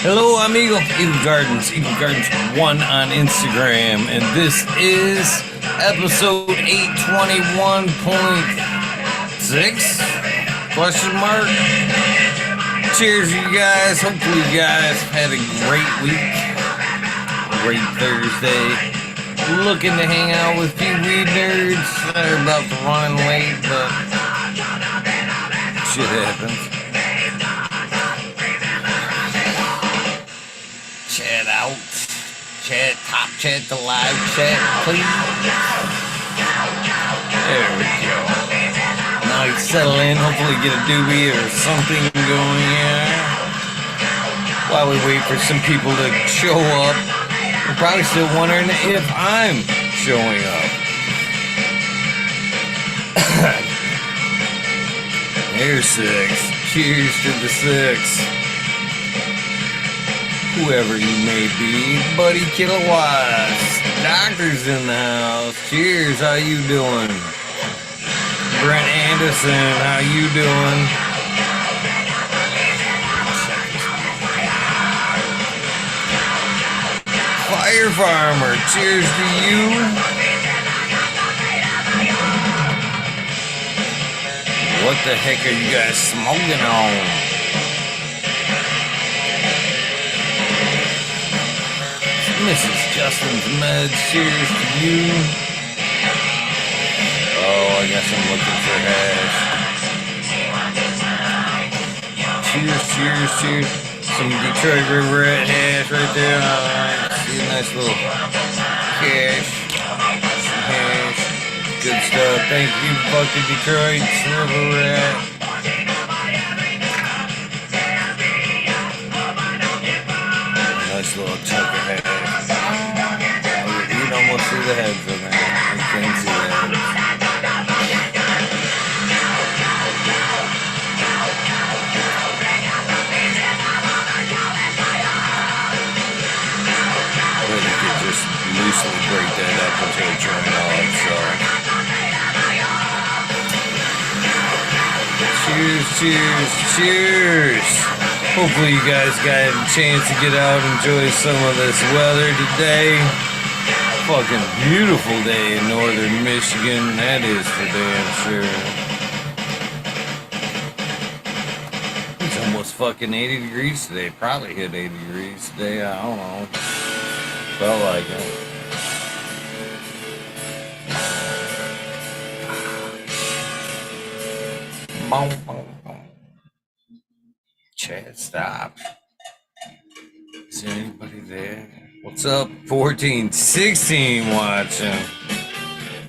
Hello, amigo. Eden Gardens 1 on Instagram, and this is episode 821.6 question mark. Cheers, you guys. Hopefully, you guys had a great week, great Thursday. Looking to hang out with a few weed nerds. They're about to run late, but shit happens. Chat out. Chat, top chat to live chat, please. There we go. Now you settle in, hopefully get a doobie or something going here. While we wait for some people to show up. You're probably still wondering if I'm showing up. Here's 6. Cheers to the 6. Whoever you may be, Buddy Kilowatts, Doctor's in the house. Cheers, how you doing? Brent Anderson, how you doing? Fire Farmer, cheers to you. What the heck are you guys smoking on? Mrs. Justin's Meds, cheers to you. Oh, I guess I'm looking for hash. Cheers. Some Detroit River Rat hash right there. Alright, see a nice little cash. Some hash. Good stuff. Thank you, fucking Detroit River Rat. Nice little chunk of hash. You can almost see the heads of it. I can't see the heads. But you could just loosely break that up until it turned on, so. Cheers. Hopefully you guys got a chance to get out and enjoy some of this weather today. Fucking beautiful day in northern Michigan. That is for damn sure. It's almost fucking 80 degrees today. Probably hit 80 degrees today. I don't know. Felt like it. Chat stop. Is there anybody there? What's up? 1416 watching.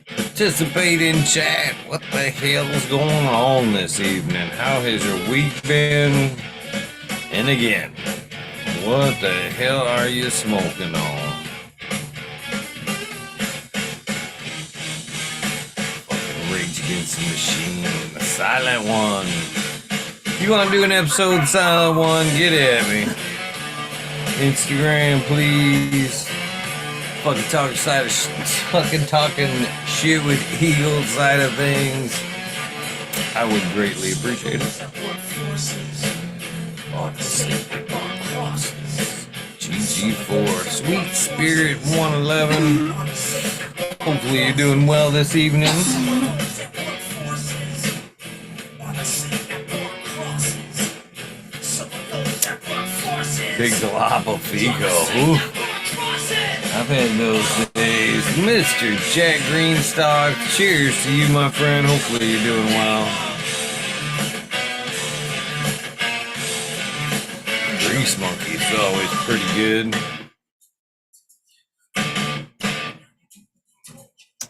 Participate in chat. What the hell is going on this evening? How has your week been? And again, what the hell are you smoking on? Fucking Rage Against the Machine, the silent one. If you want to do an episode silent one, get at me. Instagram, please. Fucking talking shit with Eagle side of things. I would greatly appreciate it. GG4, Sweet Spirit 111. Hopefully you're doing well this evening. Big Jalapa Fico. Ooh. I've had those days. Mr. Jack Greenstock, cheers to you, my friend. Hopefully you're doing well. Grease Monkey's always pretty good.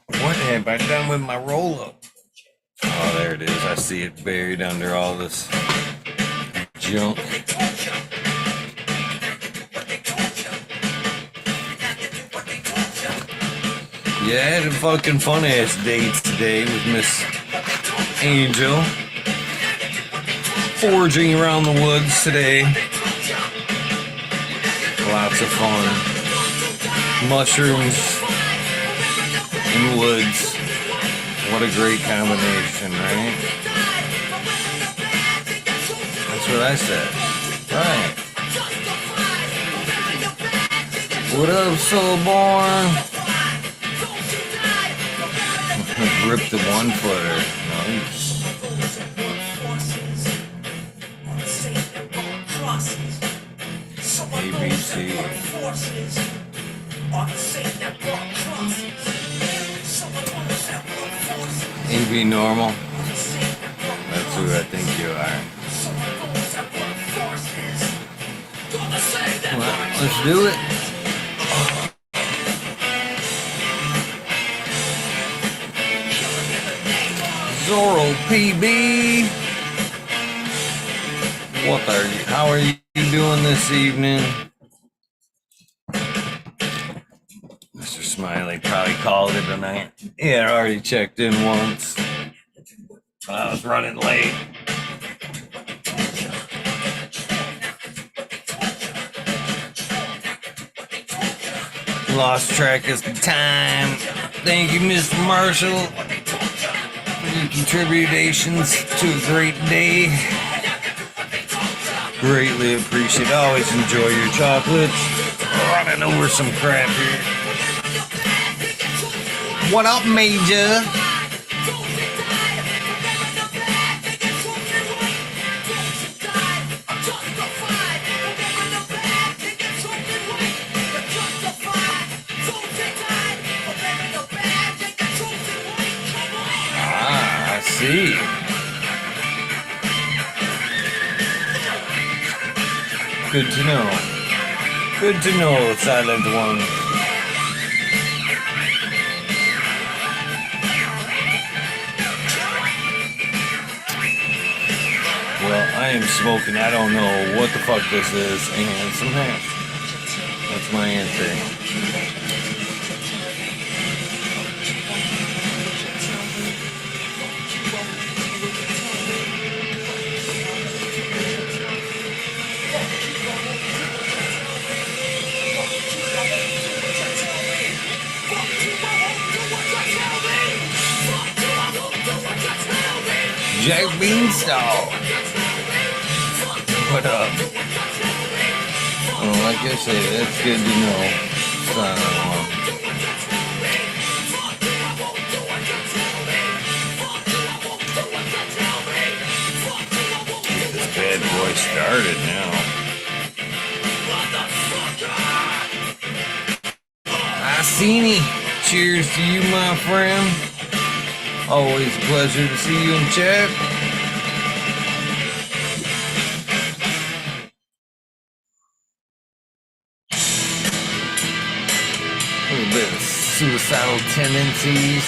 What have I done with my roll-up? Oh, there it is. I see it buried under all this junk. Yeah, I had a fucking fun-ass date today with Miss Angel. Foraging around the woods today. Lots of fun. Mushrooms and woods. What a great combination, right? That's what I said. Right. What up, Soulborn? Rip the 1-footer. Nice. ABC. AB normal. That's who I think you are. Well, let's do it. Zorro PB. How are you doing this evening? Mr. Smiley probably called it tonight. Yeah, I already checked in once. I was running late. Lost track of time. Thank you, Mr. Marshall, for your contributions to a great day. Greatly appreciate. Always enjoy your chocolates. Running over some crap here. What up, Major? Ah, I see. Good to know. Good to know, Silent One. Well, I am smoking. I don't know what the fuck this is, and some hash. That's my answer. Jack Beanstalk. What up? Oh, like I said, that's good to know. Get this bad boy started now. I seen it. Cheers to you, my friend. Always a pleasure to see you in chat. A little bit of suicidal tendencies.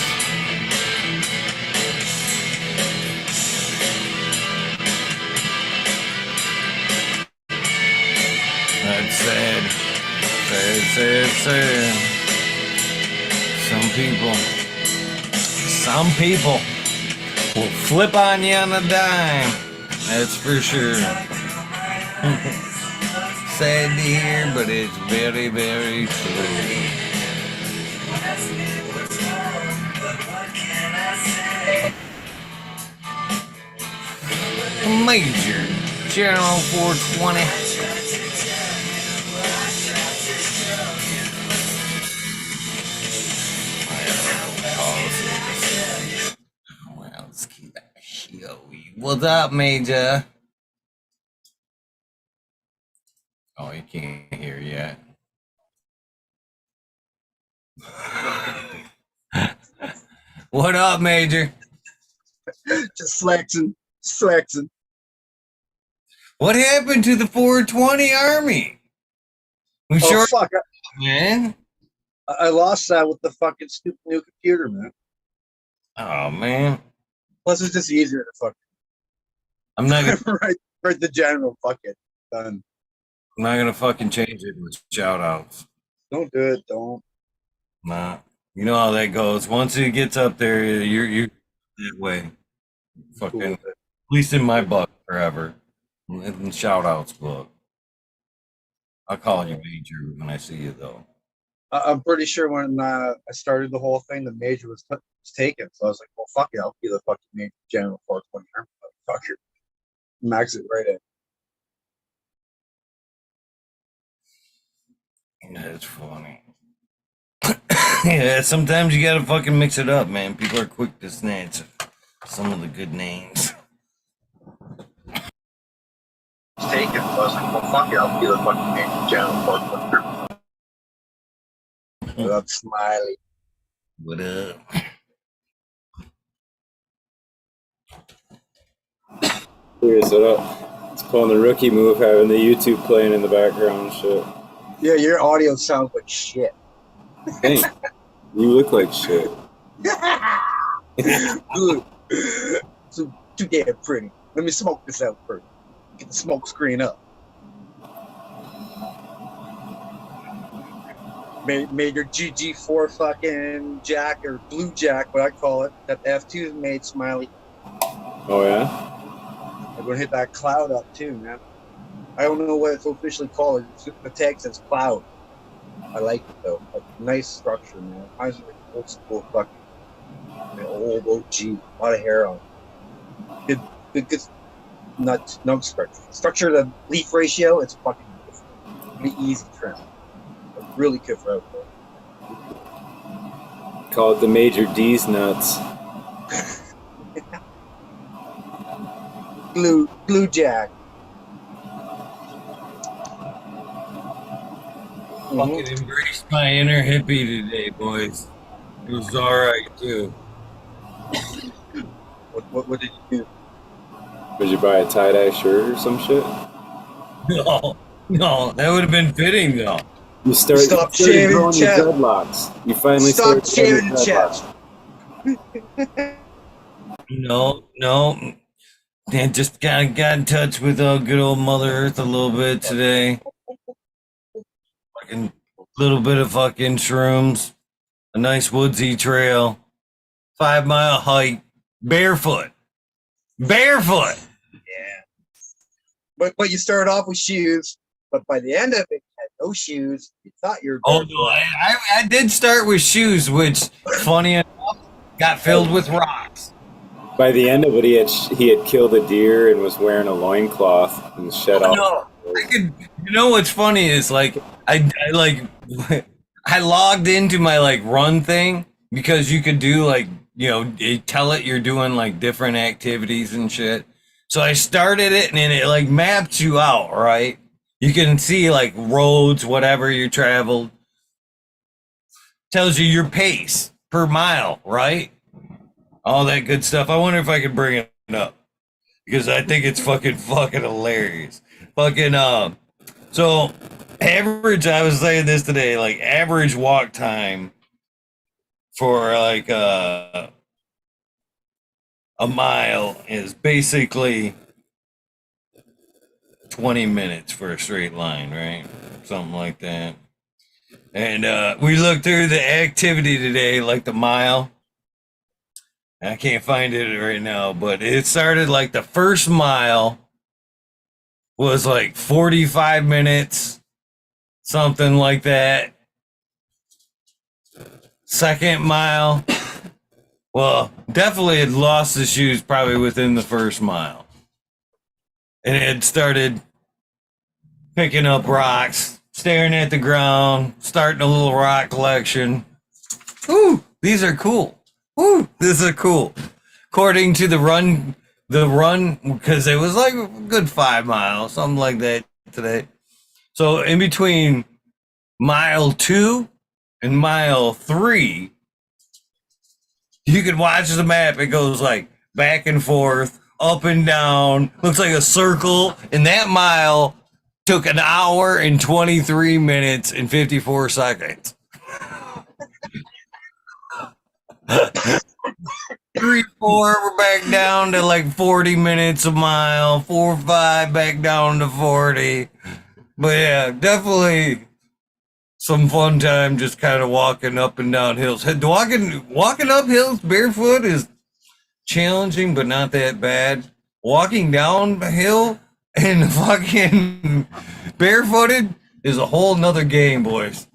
That's sad. Sad. Some people will flip on you on a dime. That's for sure. Sad to hear, but it's very, very true. Major Channel 420. Well, let's keep that showy. What's up, Major? Oh, he can't hear yet. What up, Major? Just flexing. What happened to the 420 Army? We sure, fuck. man. I lost that with the fucking stupid new computer, man. Oh, man. Plus, it's just easier to fucking. I'm not gonna write the general. Fuck it. Done. I'm not gonna fucking change it with shout outs. Don't do it. Don't. Nah. You know how that goes. Once it gets up there, you're that way. Fucking, Cool. at least in my book, forever. In shout outs book. I'll call you Major when I see you, though. I'm pretty sure when I started the whole thing, the major was taken. So I was like, well, fuck it. I'll be the fucking major general 420 Army. Fuck it. Max it right in. That's funny. Yeah, sometimes you gotta fucking mix it up, man. People are quick to snatch some of the good names. Taken. So I was like, well, fuck it, I'll be the fucking major general partner. What up, Smiley? What up? Serious, what up? It's pulling the rookie move, having the YouTube playing in the background and shit. Yeah, your audio sounds like shit. Hey, you look like shit. Good. So too damn pretty. Let me smoke this out first. Get the smoke screen up. Major GG4 fucking jack or blue jack, what I call it. That F2 is made, Smiley. Oh yeah? I'm gonna hit that cloud up too, man. I don't know what it's officially called. The tag says cloud. I like it though. Like, nice structure, man. Reminds me of old school fucking old OG. A lot of hair on it. Good nut structure. Structure, the leaf ratio, it's fucking beautiful. Pretty easy trim. Like, really good for outdoor. Call it the Major D's nuts. Blue jack. Fucking embraced my inner hippie today, boys. It was alright too. What did you do? Did you buy a tie-dye shirt or some shit? No, that would have been fitting though. You started shaving growing your your chest. dreadlocks. You finally Stop started shaving your your chest. No. And just kind of got in touch with good old Mother Earth a little bit today. Fucking little bit of fucking shrooms, a nice woodsy trail, 5 mile hike, barefoot. Yeah. But you started off with shoes, but by the end of it, you had no shoes. You thought you were. Oh no, I did start with shoes, which funny enough got filled with rocks. By the end of it, he had killed a deer and was wearing a loincloth and shed off. No, you know what's funny is like I I logged into my like run thing because you could do like, you know, tell it you're doing like different activities and shit. So I started it and then it like maps you out, right? You can see like roads, whatever you traveled. Tells you your pace per mile, right? All that good stuff. I wonder if I could bring it up because I think it's fucking hilarious. So average, I was saying this today, like average walk time for like a mile is basically 20 minutes for a straight line, right? Something like that. And we looked through the activity today, like the mile. I can't find it right now, but it started like the first mile was like 45 minutes, something like that. Second mile, well, definitely had lost the shoes probably within the first mile. And it started picking up rocks, staring at the ground, starting a little rock collection. Ooh, these are cool. Ooh, this is cool. According to the run, because it was like a good 5 miles, something like that today. So in between mile 2 and mile 3, you can watch the map. It goes like back and forth, up and down. Looks like a circle. And that mile took 1 hour and 23 minutes and 54 seconds. 3, 4, we're back down to like 40 minutes a mile. 4, 5, back down to 40. But yeah, definitely some fun time just kind of walking up and down hills. Walking up hills barefoot is challenging, but not that bad. Walking down a hill and fucking barefooted is a whole nother game, boys.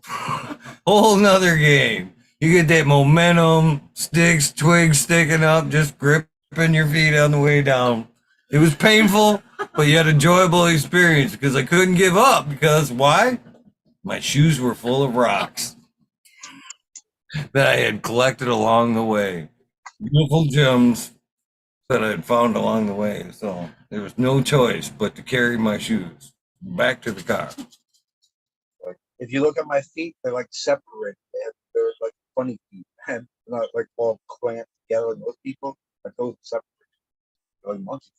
Whole nother game. You get that momentum, twigs sticking up, just gripping your feet on the way down. It was painful, but yet enjoyable experience because I couldn't give up because why? My shoes were full of rocks that I had collected along the way. Beautiful gems that I had found along the way. So there was no choice but to carry my shoes back to the car. Like, if you look at my feet, they're like separated. They're like funny feet, and not like all clamped together like most people. Like those separated, they're like monkeys.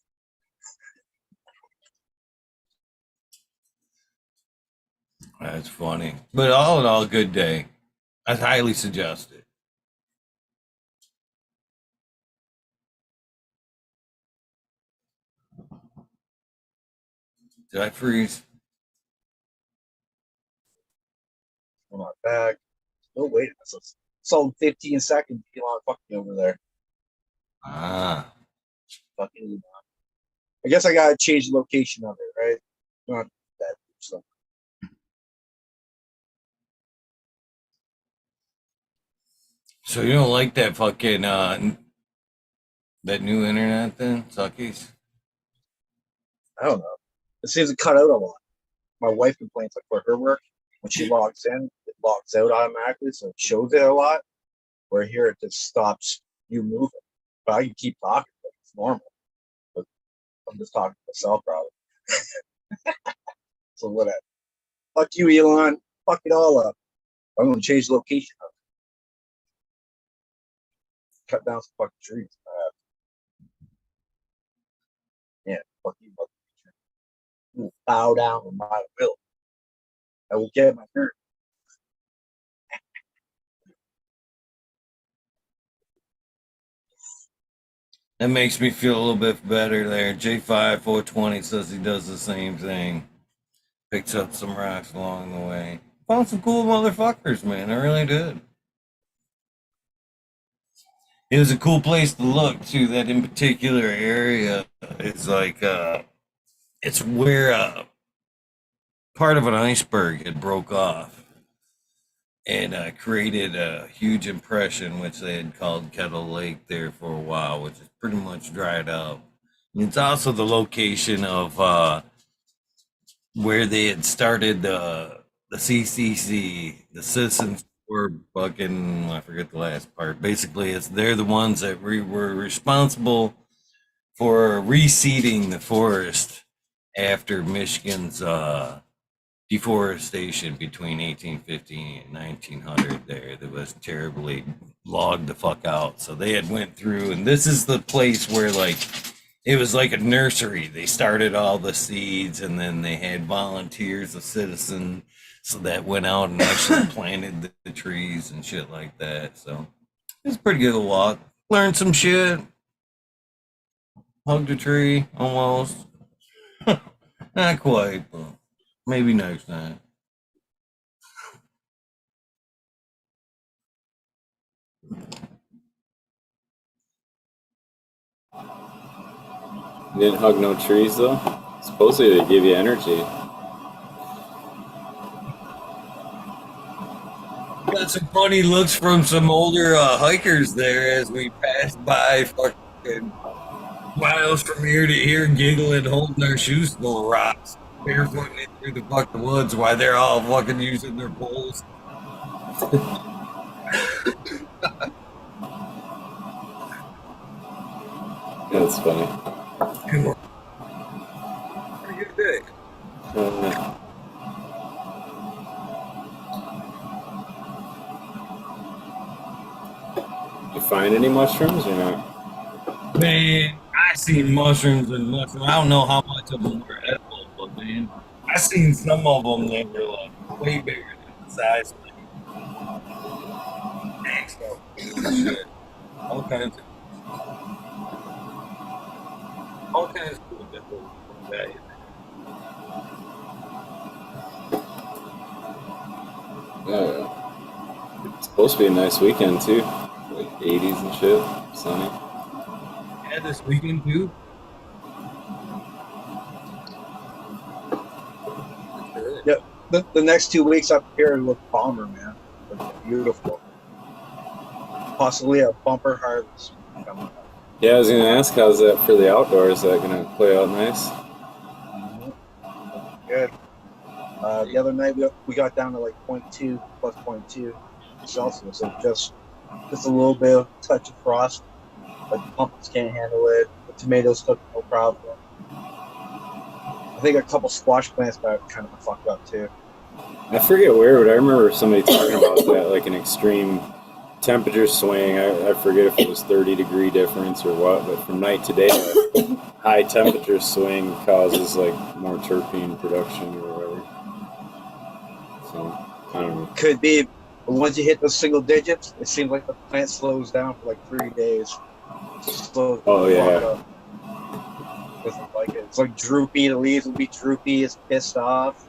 That's funny. But all in all, good day. I highly suggest it. Did I freeze? On my back. No wait, it's all 15 seconds. Elon fucking over there. Ah. Fucking Elon. I guess I gotta change the location of it, right? Not that so. So you don't like that fucking that new internet then, Suckies? I don't know. It seems to cut out a lot. My wife complains like for her work when she logs in, it logs out automatically, so it shows it a lot. Where here it just stops you moving. But I can keep talking, but it's normal. But I'm just talking to myself probably. So whatever. Fuck you, Elon. Fuck it all up. I'm gonna change the location of it. Cut down some fucking trees. Yeah, fuck you, fuck you. Bow down with my will. I will get my turn. That makes me feel a little bit better there. J5420 says he does the same thing. Picks up some rocks along the way. Found some cool motherfuckers, man. I really did. It was a cool place to look too. That in particular area is like it's where part of an iceberg had broke off and created a huge impression, which they had called Kettle Lake there for a while, which is pretty much dried up. And it's also the location of where they had started the CCC, the Citizens for fucking I forget the last part. Basically, it's they're the ones that were responsible for reseeding the forest after Michigan's deforestation between 1850 and 1900 there that was terribly logged the fuck out. So they had went through, and this is the place where like it was like a nursery. They started all the seeds, and then they had volunteers, a citizen, so that went out and actually planted the trees and shit like that. So it's pretty good walk. Learned some shit. Hugged a tree almost. Not quite, but maybe next time. You didn't hug no trees though? Supposedly they give you energy. Got some funny looks from some older hikers there as we passed by fucking miles from here to here, giggling, holding their shoes full of rocks, barefooting it through the fucking woods while they're all fucking using their poles. That's funny. Pretty good day. You find any mushrooms or not? Man, I seen mushrooms and mushrooms. I don't know how much of them were edible, but man, I seen some of them that were like way bigger than the size. Shit. All kinds of cool different values. It's supposed to be a nice weekend too. Like 80s and shit. Sunny. Yeah, this weekend too. Yep. The next 2 weeks up here look bomber, man. Look beautiful. Possibly a bumper harvest coming up. Yeah, I was gonna ask, how's that for the outdoors? Is that gonna play out nice? Good. The other night we got down to like 0.2 plus 0.2 Celsius, so just a little bit of touch of frost. But the pumpkins can't handle it. The tomatoes took no problem. I think a couple squash plants got kind of fucked up too. I forget where, but I remember somebody talking about that, like an extreme temperature swing. I forget if it was 30-degree difference or what, but from night to day, a high temperature swing causes like more terpene production or whatever. So I don't know. Could be, but once you hit those single digits, it seems like the plant slows down for like 3 days. Oh yeah. Doesn't like it. It's like droopy. The leaves will be droopy. It's pissed off.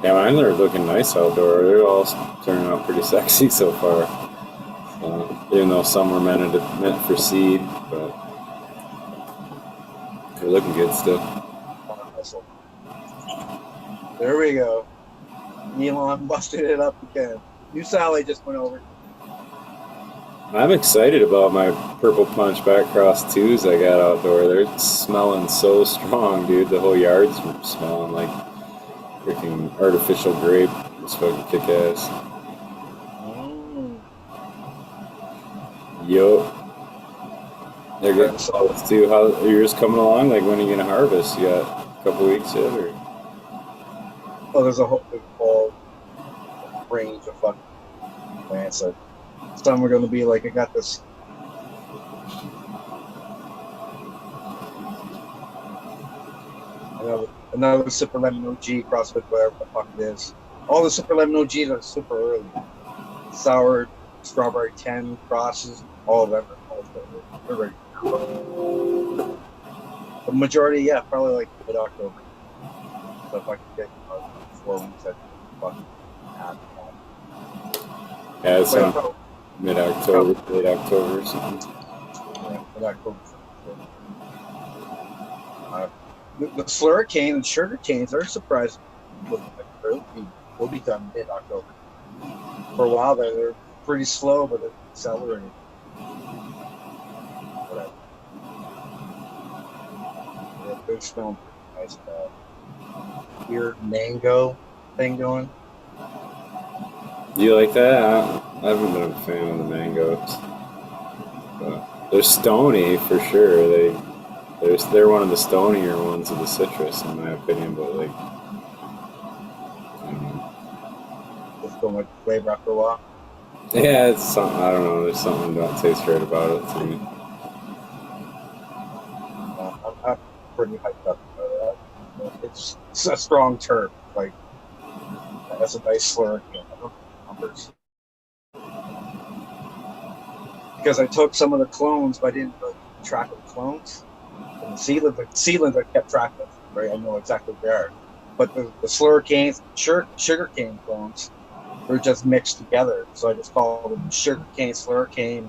Yeah, mine are looking nice outdoor. They're all turning out pretty sexy so far. Even though some were meant for seed, but they're looking good still. There we go. Elon busted it up again. New Sally just went over. I'm excited about my purple punch back cross 2s I got outdoor. They're smelling so strong, dude. The whole yard's smelling like freaking artificial grape. It's fucking kick ass. Yo. They're getting solids too. How are yours coming along? Like, when are you gonna harvest? You got a couple weeks yet, or? Oh, there's a whole range of fucking plants. Some are gonna be like, I got this. Another Super Lemon OG CrossFit, whatever the fuck it is. All the Super Lemon OGs are super early. Sour, Strawberry 10 crosses, all of them are they're ready. The majority, yeah, probably like mid-October. So if I can get 4 weeks, I'd fucking have that. Yeah, it's mid-October, late October or something. Yeah, mid-October. The slurricane and sugar canes are surprising. Will be done mid-October. For a while there, they're pretty slow, but they're accelerating. Whatever. Yeah, they're smelling pretty nice. Weird mango thing going. Do you like that? I haven't been a fan of the mangoes. But they're stony for sure. They're one of the stonier ones of the citrus, in my opinion. But like, I don't know. Just going like flavor after a while. Yeah, it's something. I don't know. There's something that tastes right about it to me. I'm pretty hyped up about that. It's a strong term. Like, that's a nice slur. I don't know numbers. Because I took some of the clones, but I didn't really track the clones. And the seedlings I kept track of, right? I know exactly where they are. But the slur canes, sugar cane clones, they're just mixed together. So I just called them sugar cane, slur cane,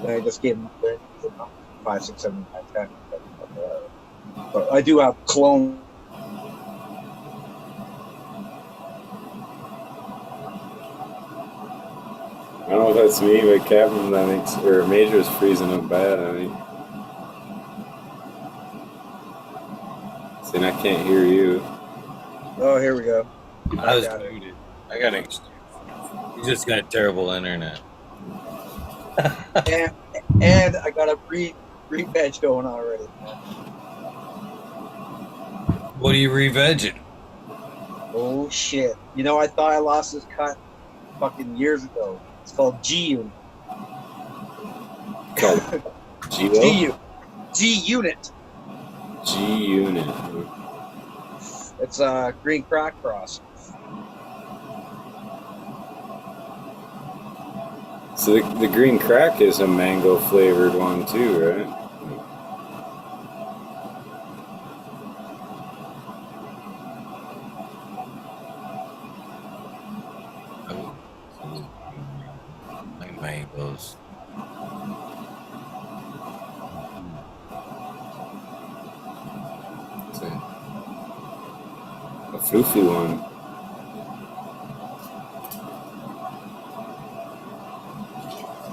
and I just gave them 5, 6, 7, 8, 9, 10. But I do have clone. I don't know if that's me, but Captain, I think, or Major's freezing up bad, I think. See, and I can't hear you. Oh, here we go. I was muted. I got it. You just got terrible internet. and I got a re-veg going already. What are you re-vegging? Oh shit! You know, I thought I lost this cut fucking years ago. It's called G-Unit. Called G-Unit. G-Unit. It's a green crack cross. So the green crack is a mango flavored one too, right? Like mangoes. A floofy one.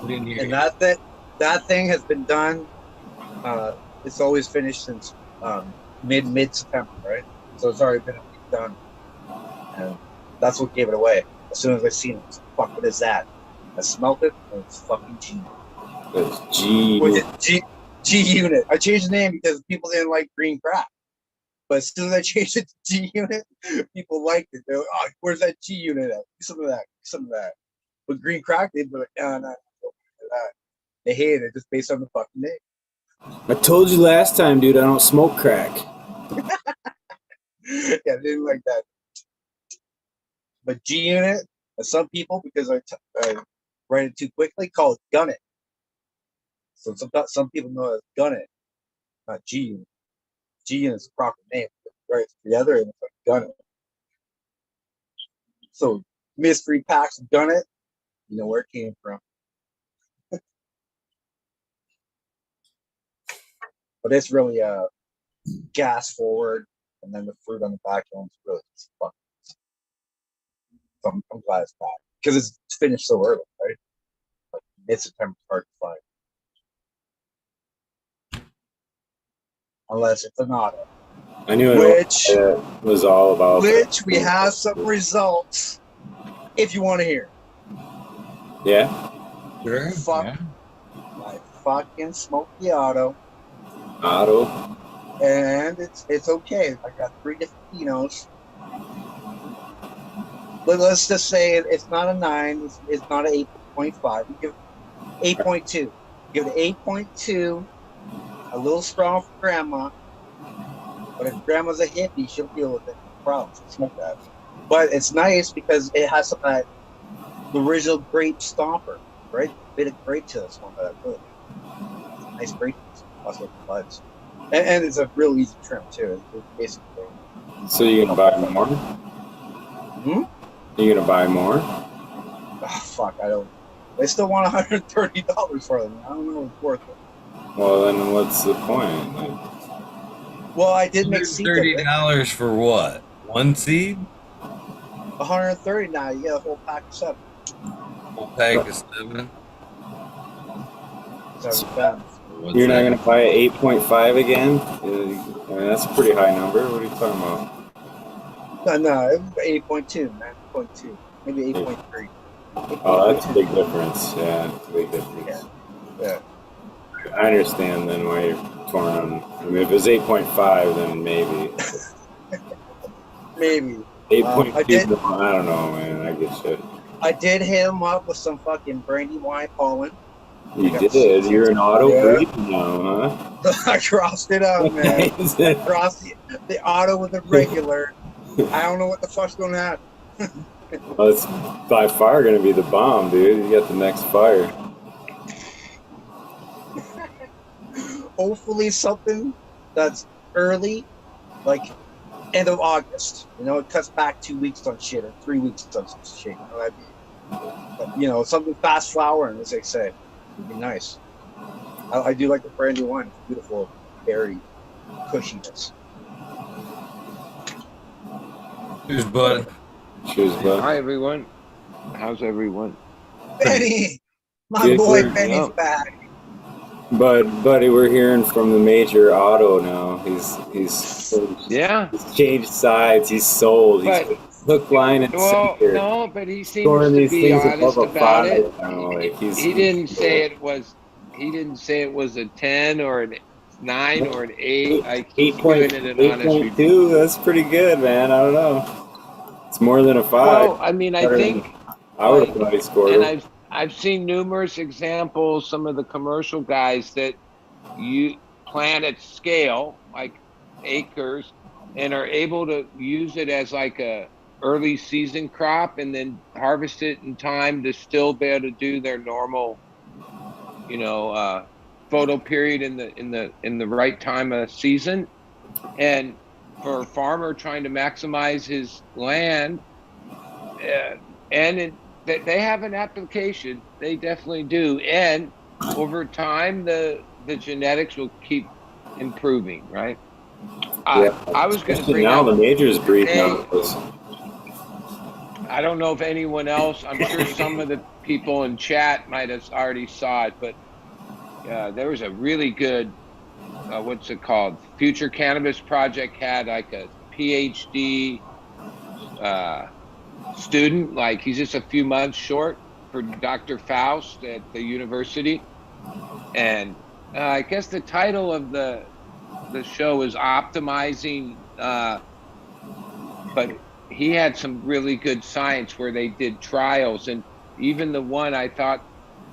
And that thing has been done. It's always finished since mid September, right? So it's already been a week done. And that's what gave it away. As soon as I seen it, I was like, fuck, what is that? I smelled it, and it's fucking G. It's G. With it, G Unit. I changed the name because people didn't like green crack. But as soon as I changed it to G Unit, people liked it. They're like, oh, where's that G Unit at? Some of that, some of that. But green crack, they'd be like, no, no, that. They hated it just based on the fucking name. I told you last time, dude, I don't smoke crack. Yeah, they didn't like that. But G Unit, some people, because I write it too quickly, call it Gun It. So some people know it's Gun It, not G Unit. G Unit is the proper name. Right together and it's like Gun It. So mystery packs Gun It, you know where it came from. But it's really gas forward, and then the fruit on the back end is really just fun. So I'm glad it's back because it's finished so early, right? Like mid-September, hard to find unless it's an auto. I knew it was all about. Which we have some results if you want to hear. Yeah. Sure. Fuck. Yeah. I fucking smoked the auto. And it's okay. I got 3 different Pinots. But let's just say it's not a 9. It's not an 8.5. We give it 8.2. Give it 8.2. A little strong for grandma. But if grandma's a hippie, she'll deal with it. No problem. She'll smoke that. But it's nice because it has some of that the original grape stomper, right? A bit of grape to this one that I put. Nice grape. Also the buds. And it's a real easy trim too. It's basically. So you're gonna buy more? You're gonna buy more? Oh, fuck, I don't. They still want $130 for them. I don't know if it's worth it. Well, then what's the point? Well, I did make seeds. $30 for what? 1 seed? $130 now. You get a whole pack of 7. Whole pack of 7. You're not gonna buy an 8.5 again? I mean, that's a pretty high number. What are you talking about? No, it was 8.2, 9.2, maybe 8.3. Oh, that's a big difference. Yeah, it's a big difference. Yeah. I understand then why you're torn on. I mean, if it was 8.5, then maybe. Maybe. 8.2, I don't know, man. I get shit. I did hit him up with some fucking brandy wine pollen. You did? You're an auto breed now, huh? I crossed it out, man. I crossed the auto with the regular. I don't know what the fuck's going to happen. Well, it's by far going to be the bomb, dude. You got the next fire. Hopefully something that's early, like end of August. You know, it cuts back 2 weeks on shit or 3 weeks on some shit. You know what I mean? But, you know, something fast flowering, as they say, would be nice. I do like the brandy wine. It's beautiful, berry cushiness. Cheers, bud. Cheers, bud. Hi, everyone. How's everyone? Benny, my Good boy word. Benny's back. But buddy, we're hearing from the major auto now. He's changed sides. He's sold. He's hook, line, and sinker. No, but he seems to be honest about it. He didn't say it was. He didn't say it was a 10 or an 9 or an 8. Like 8.2. That's pretty good, man. I don't know. It's more than a 5. Well, I mean, I think I would have probably scored. And I've seen numerous examples. Some of the commercial guys that you plant at scale, like acres, and are able to use it as like a early season crop, and then harvest it in time to still be able to do their normal, photo period in the right time of season. And for a farmer trying to maximize his land, they have an application. They definitely do. And over time, the genetics will keep improving, right? I was going to bring now up the majors breed now. I don't know if anyone else, I'm sure some of the people in chat might have already saw it, but there was a really good, what's it called? Future Cannabis Project had like a PhD student. Like he's just a few months short for Dr. Faust at the university. And I guess the title of the show is Optimizing, but he had some really good science where they did trials. And even the one, I thought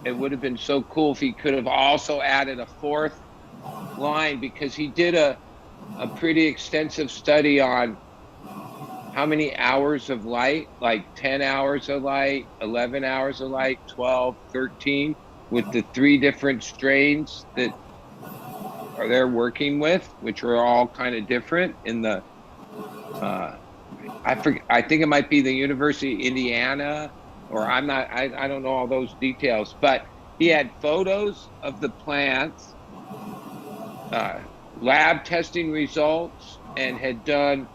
it would have been so cool if he could have also added a fourth line, because he did a pretty extensive study on how many hours of light, like 10 hours of light, 11 hours of light, 12, 13, with the 3 different strains that they're working with, which are all kind of different in the, I think it might be the University of Indiana, or I don't know all those details, but he had photos of the plants, lab testing results, and had done,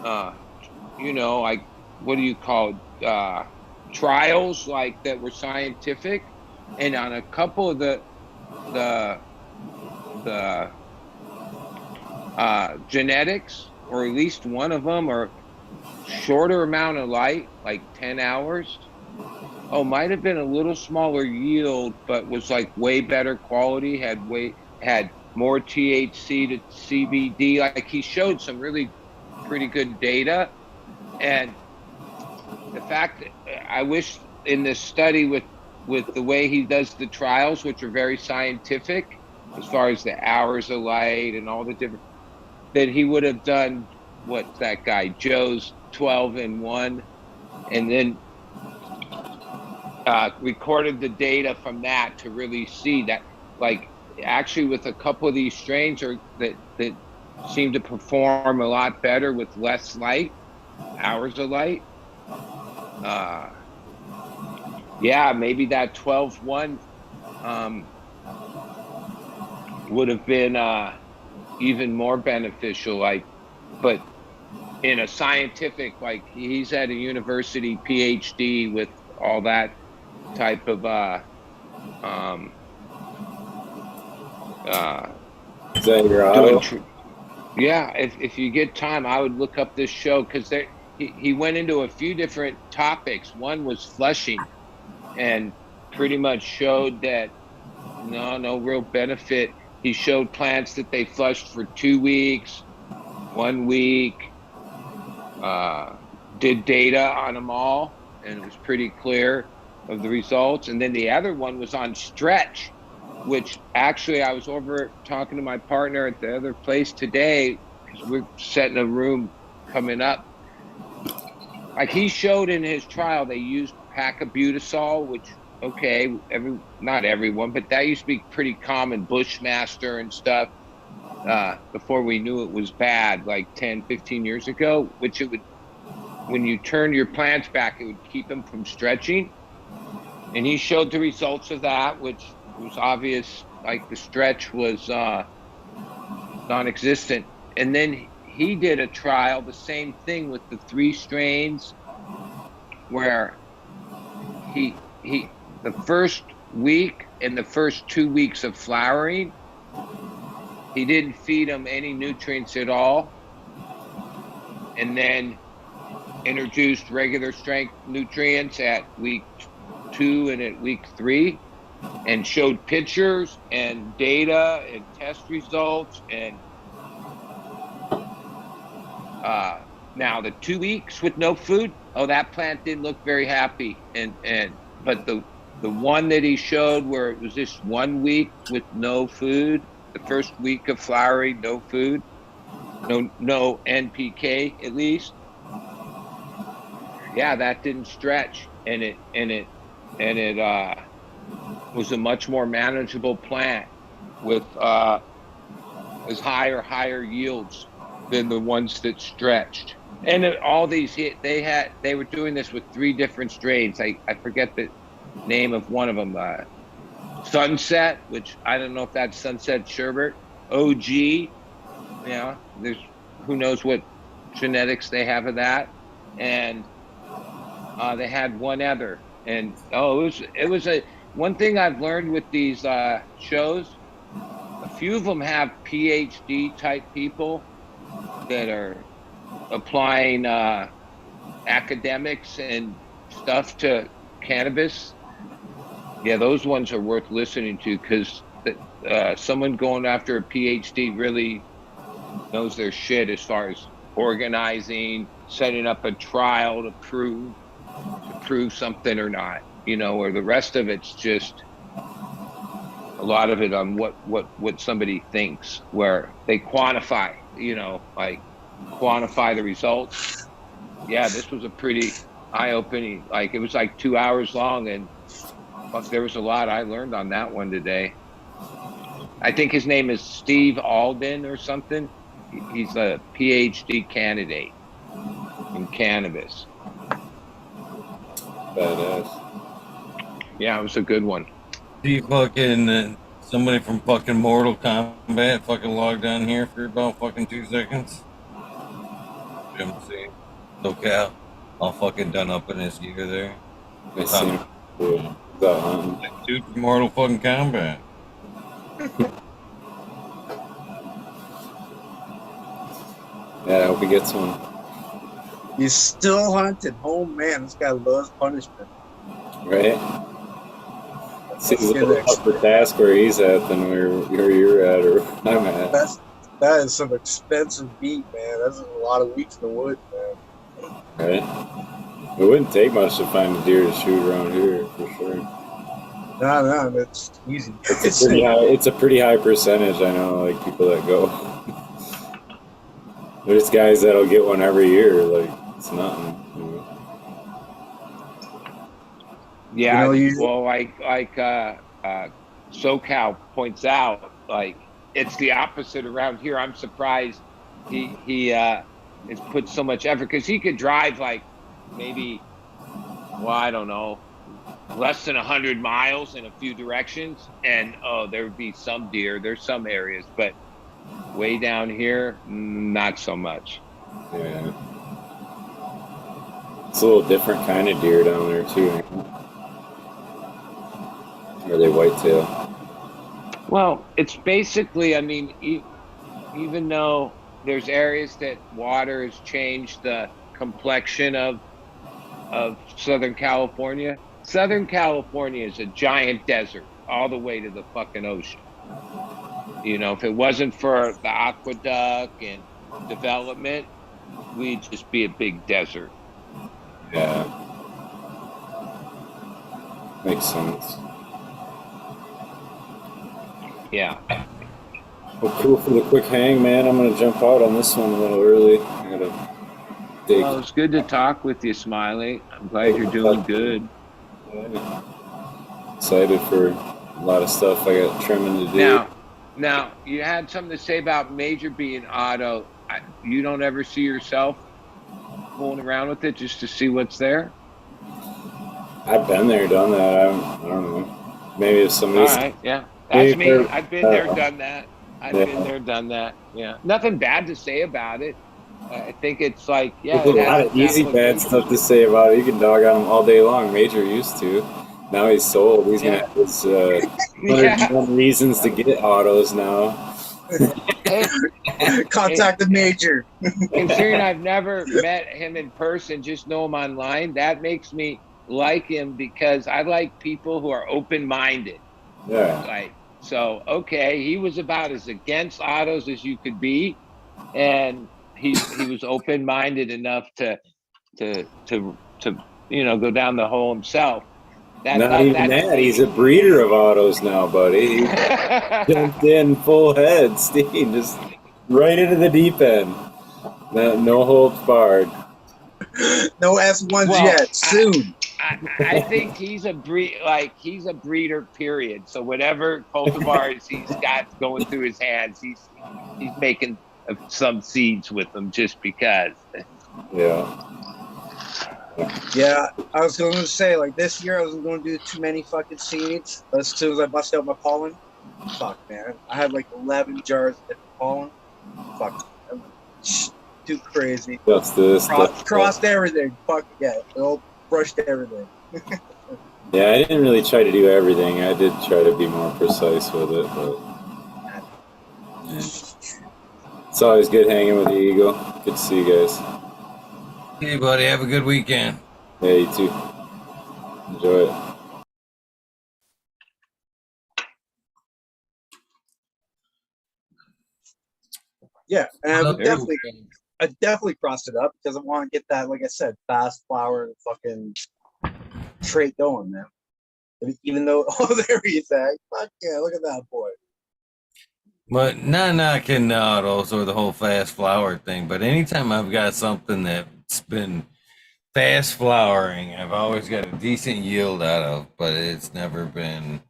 like, what do you call it? Trials like that were scientific. And on a couple of the genetics, or at least one of them, or shorter amount of light, like 10 hours. Oh, might have been a little smaller yield, but was like way better quality, had more THC to CBD. Like he showed some really pretty good data. And the fact that I wish in this study with the way he does the trials, which are very scientific as far as the hours of light and all the different, that he would have done what's that guy Joe's 12-in-1, and then recorded the data from that to really see that, like, actually with a couple of these strains that seem to perform a lot better with less light, hours of light. Maybe that 12-1 would have been even more beneficial. Like, but in a scientific, like he's at a university PhD with all that type of Is that your auto? Yeah, if you get time, I would look up this show, because he went into a few different topics. One was flushing, and pretty much showed that no real benefit. He showed plants that they flushed for 2 weeks, 1 week, did data on them all, and it was pretty clear of the results. And then the other one was on stretch, which actually I was over talking to my partner at the other place today, because we're setting a room coming up. Like he showed in his trial, they used paclitaxel, which, okay, not everyone, but that used to be pretty common, Bushmaster and stuff, before we knew it was bad, like 10, 15 years ago, which it would, when you turn your plants back, it would keep them from stretching. And he showed the results of that, which was obvious, like the stretch was non-existent. And then he did a trial, the same thing with the 3 strains, where he the first week and the first 2 weeks of flowering, he didn't feed them any nutrients at all, and then introduced regular strength nutrients at week 2 and at week 3, and showed pictures and data and test results. And now the 2 weeks with no food, that plant didn't look very happy. But the one that he showed where it was just 1 week with no food, the first week of flowering, no food, no NPK at least. Yeah, that didn't stretch, and it was a much more manageable plant with as higher yields than the ones that stretched. And all these they were doing this with 3 different strains. I forget the name of one of them. Sunset, which I don't know if that's Sunset Sherbet. OG, there's who knows what genetics they have of that. And they had one other. And it was one thing I've learned with these shows. A few of them have PhD type people that are applying academics and stuff to cannabis. Yeah, those ones are worth listening to because someone going after a PhD really knows their shit as far as organizing, setting up a trial to prove something or not, or the rest of it's just a lot of it on what somebody thinks, where they quantify, like quantify the results. Yeah, this was a pretty eye-opening, like it was like 2 hours long, and fuck, there was a lot I learned on that one today. I think his name is Steve Alden or something. He's a PhD candidate in cannabis. Badass. Yeah, it was a good one. See fucking somebody from fucking Mortal Kombat fucking logged on here for about fucking 2 seconds. MC. SoCal. All fucking done up in his gear there. I see him. Yeah. That hunting. Dude from Mortal fucking Kombat. Yeah, I hope he gets one. He's still hunting. Oh man, this guy loves punishment. Right? Seems a little tougher task where he's at than where you're at or I'm at. That is some expensive beat, man. That's a lot of weeks in the woods, man. Right? It wouldn't take much to find a deer to shoot around here, for sure. No, that's easy. It's a pretty high percentage, I know, like people that go. There's guys that'll get one every year, like it's nothing. Yeah, well, like SoCal points out, like it's the opposite around here. I'm surprised he has put so much effort, because he could drive like maybe, well, I don't know, less than 100 miles in a few directions, and there would be some deer. There's some areas, but way down here, not so much. Yeah, it's a little different kind of deer down there too. Are they whitetail? Well, it's basically, I mean, even though there's areas that water has changed the complexion of Southern California. Southern California is a giant desert all the way to the fucking ocean. If it wasn't for the aqueduct and development, we'd just be a big desert. Yeah. Makes sense. Yeah. Well, cool for the quick hang, man. I'm going to jump out on this one a little early. I got to dig. Well, it's good to talk with you, Smiley. I'm glad you're doing good. Yeah. Excited for a lot of stuff I got trimming to do. Now, you had something to say about Major being auto. You don't ever see yourself fooling around with it just to see what's there? I've been there, done that. I don't know. Maybe if somebody's... All right, yeah. That's me. I've been there, done that. Been there, done that. Yeah. Nothing bad to say about it. I think it's like, yeah. There's a lot of easy bad stuff to say about it. You can dog on him all day long. Major used to. Now he's sold. He's going to have his 101 reasons to get autos now. Contact the Major. Considering I've never met him in person, just know him online, that makes me like him, because I like people who are open-minded. Yeah. Like, so, okay, he was about as against autos as you could be, and he was open-minded enough to go down the hole himself. Not even that. He's a breeder of autos now, buddy. He jumped in full head, Steve, just right into the deep end. No holds barred. No S1s yet. Soon. I think he's a breeder, period. So whatever cultivars he's got going through his hands, he's making some seeds with them just because. Yeah. Yeah, I was going to say, like, this year I wasn't going to do too many fucking seeds. As soon as I bust out my pollen, fuck, man. I had like 11 jars of different pollen. Fuck. Too crazy. That's this. Crossed everything. Fuck, yeah. All brushed everything. Yeah, I didn't really try to do everything. I did try to be more precise with it, but It's always good hanging with you, Eagle. Good to see you guys. Hey, buddy, have a good weekend. Yeah, you too. Enjoy it. Yeah, and I would Well, definitely crossed it up because I want to get that, like I said, fast flower fucking trait going, man. Even though, oh, there he's at. Fuck yeah, look at that boy. But not knocking autos or the whole fast flower thing, but anytime I've got something that's been fast flowering, I've always got a decent yield out of, but it's never been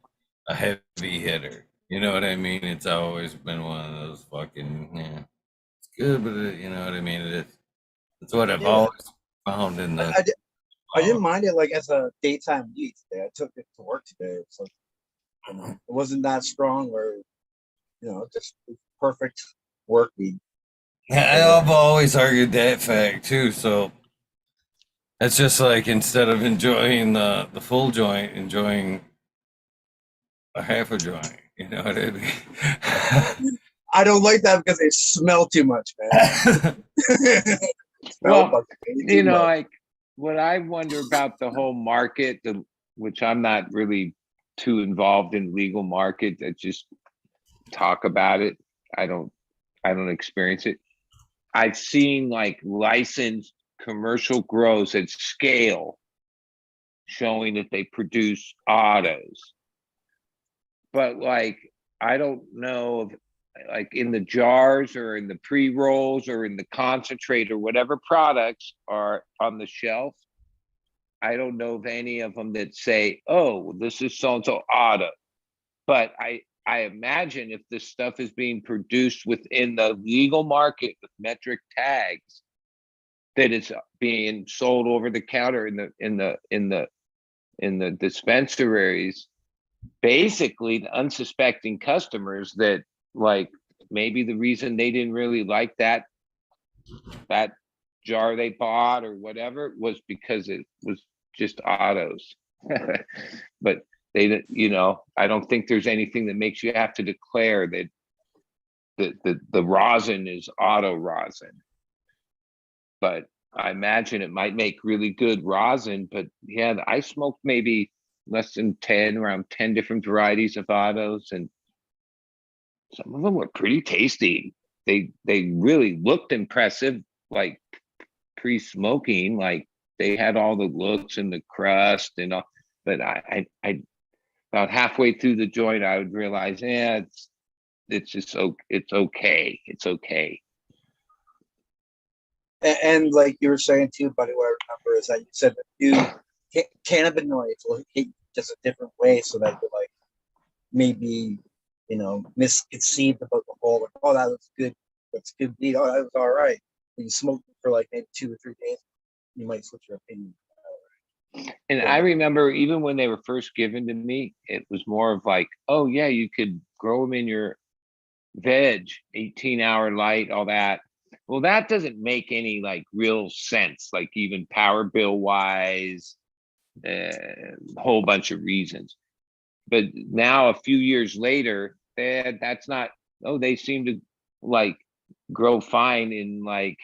a heavy hitter. You know what I mean? It's always been one of those fucking, yeah, it's good, but you know what I mean? It's what I've Yeah, always found in the I flower. didn't mind it like as a daytime weed today. I took it to work today. It's like, it wasn't that strong or, just perfect work weed. Yeah, I've always argued that fact too. So it's just like instead of enjoying the full joint, enjoying a half a joint. You know what I mean? I don't like that because they smell too much, man. Smell Well, fucking too much. like what I wonder about the whole market, which I'm not really too involved in legal market, that just talk about it. I don't experience it. I've seen like licensed commercial grows at scale showing that they produce autos. But like I don't know if like in the jars or in the pre-rolls or in the concentrate or whatever products are on the shelf, I don't know of any of them that say, oh, this is so-and-so auto. But I imagine if this stuff is being produced within the legal market with metric tags, that it's being sold over the counter in the dispensaries, basically the unsuspecting customers that like maybe the reason they didn't really like that jar they bought or whatever was because it was just autos. But they, I don't think there's anything that makes you have to declare that the rosin is auto rosin. But I imagine it might make really good rosin. But yeah, I smoked maybe less than 10, around 10 different varieties of autos, and some of them were pretty tasty. They really looked impressive, like pre-smoking, like they had all the looks and the crust and all. But I about halfway through the joint, I would realize, yeah, it's just it's okay. It's okay. And like you were saying too, buddy, what I remember is that you said that you cannabinoids will hit just a different way, so that you're like maybe misconceived about the whole. Like, oh, that looks good. That's good weed. Oh, that was all right. When you smoke it for like maybe 2 or 3 days, you might switch your opinion. And I remember even when they were first given to me, it was more of like, oh yeah, you could grow them in your veg, 18-hour light, all that. Well, that doesn't make any like real sense, like even power bill wise, a whole bunch of reasons. But now a few years later, that's not, oh, they seem to like grow fine in like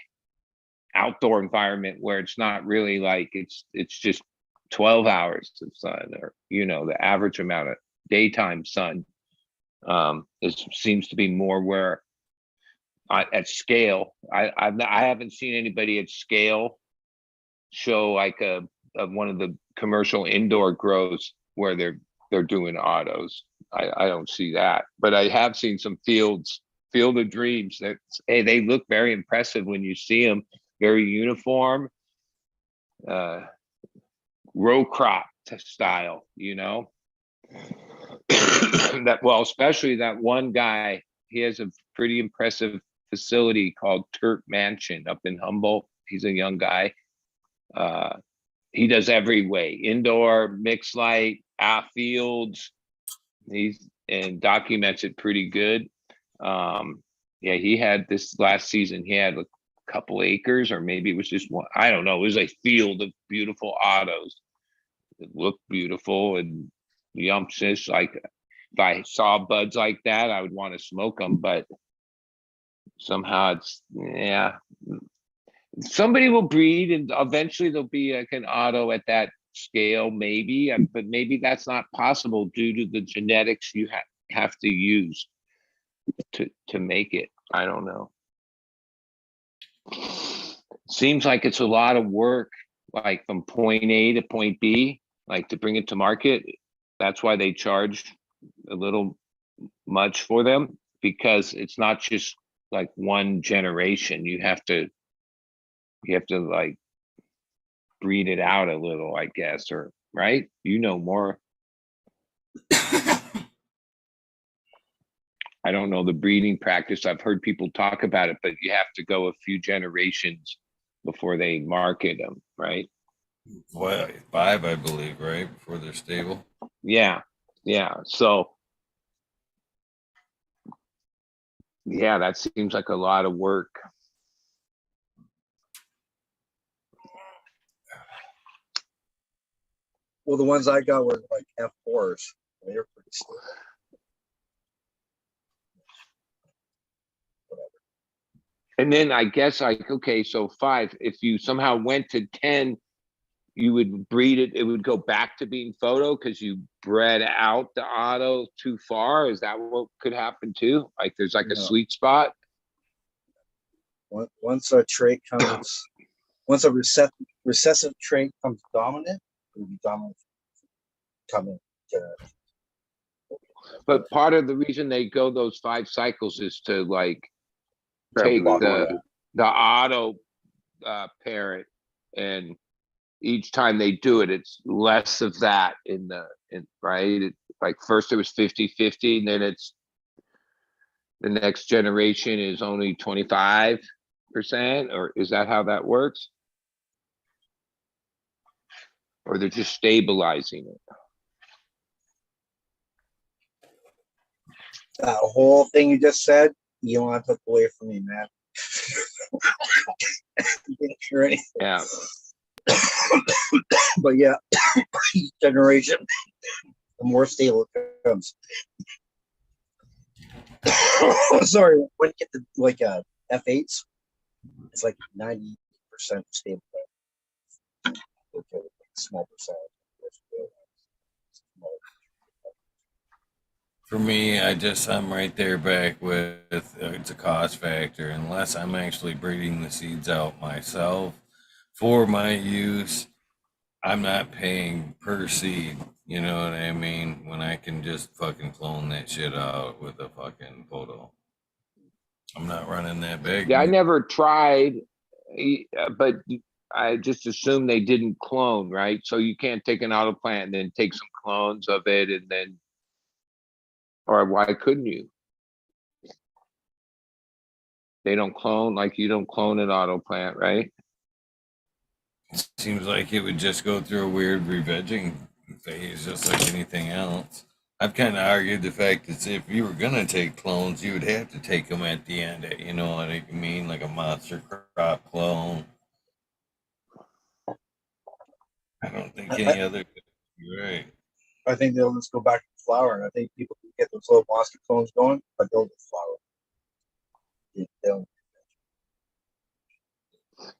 outdoor environment where it's not really like it's just 12 hours of sun, or the average amount of daytime sun. It seems to be more where at scale. I haven't seen anybody at scale show like a one of the commercial indoor grows where they're doing autos. I don't see that, but I have seen some field of dreams that, hey, they look very impressive when you see them, very uniform, row crop style, that, well, especially that one guy, he has a pretty impressive facility called Turk Mansion up in Humboldt. He's a young guy. He does every way, indoor, mixed light, outfields. And documents it pretty good. Yeah, he had this last season, he had a couple acres, or maybe it was just one, I don't know. It was a field of beautiful autos that looked beautiful and yumptious. Like if I saw buds like that, I would want to smoke them. But somehow it's, yeah. Somebody will breed and eventually there'll be like an auto at that scale, maybe, but maybe that's not possible due to the genetics you have to use to make it. I don't know. Seems like it's a lot of work, like from point A to point B, like to bring it to market. That's why they charge a little much for them, because it's not just like one generation. You have to like breed it out a little, I guess, or right? You know more. I don't know the breeding practice. I've heard people talk about it, but you have to go a few generations before they market them, right? Well, 5, I believe, right? Before they're stable. Yeah. Yeah. So, yeah, that seems like a lot of work. Well, the ones I got were like F4s. They were pretty stable. And then I guess like, okay, so 5, if you somehow went to 10, you would breed it, it would go back to being photo because you bred out the auto too far. Is that what could happen too? Like there's like a sweet spot? Once a trait comes, once a recessive trait comes dominant, it will be dominant coming generation. But part of the reason they go those 5 cycles is to like take Block the auto parent, and each time they do it, it's less of that right. Like first it was 50-50, and then it's the next generation is only 25%, or is that how that works? Or they're just stabilizing it? That whole thing you just said, Elon took away from me, man. You didn't hear anything. Yeah. But yeah, each generation, the more stable it becomes. Sorry, when you get to like F8s, it's like 90% stable. Small percentage. For me, I'm right there back with it's a cost factor. Unless I'm actually breeding the seeds out myself for my use, I'm not paying per seed. You know what I mean? When I can just fucking clone that shit out with a fucking photo. I'm not running that big. Yeah, I never tried, but I just assumed they didn't clone, right? So you can't take an auto plant and then take some clones of it, and then, or why couldn't you? They don't clone, like you don't clone an auto plant, right? Seems like it would just go through a weird revegging phase, just like anything else. I've kind of argued the fact that if you were gonna take clones, you would have to take them at the end. You know what I mean? Like a monster crop clone. I don't think any other. You're right. I think they'll just go back to flower, and I think people can get those little monster clones going, but they'll get flower. They'll.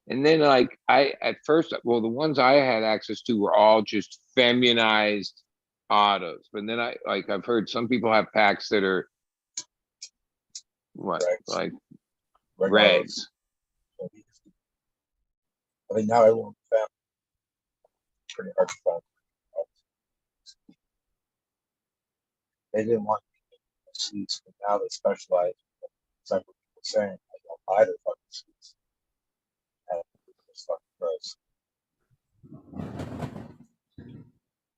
And then like at first, well, the ones I had access to were all just feminized autos. But then I've heard some people have packs that are what, like regs. I mean, now everyone's found pretty hard to find. They didn't want seeds, but now they specialize. It's like what people saying, I don't buy their fucking seeds. And it's fucking gross.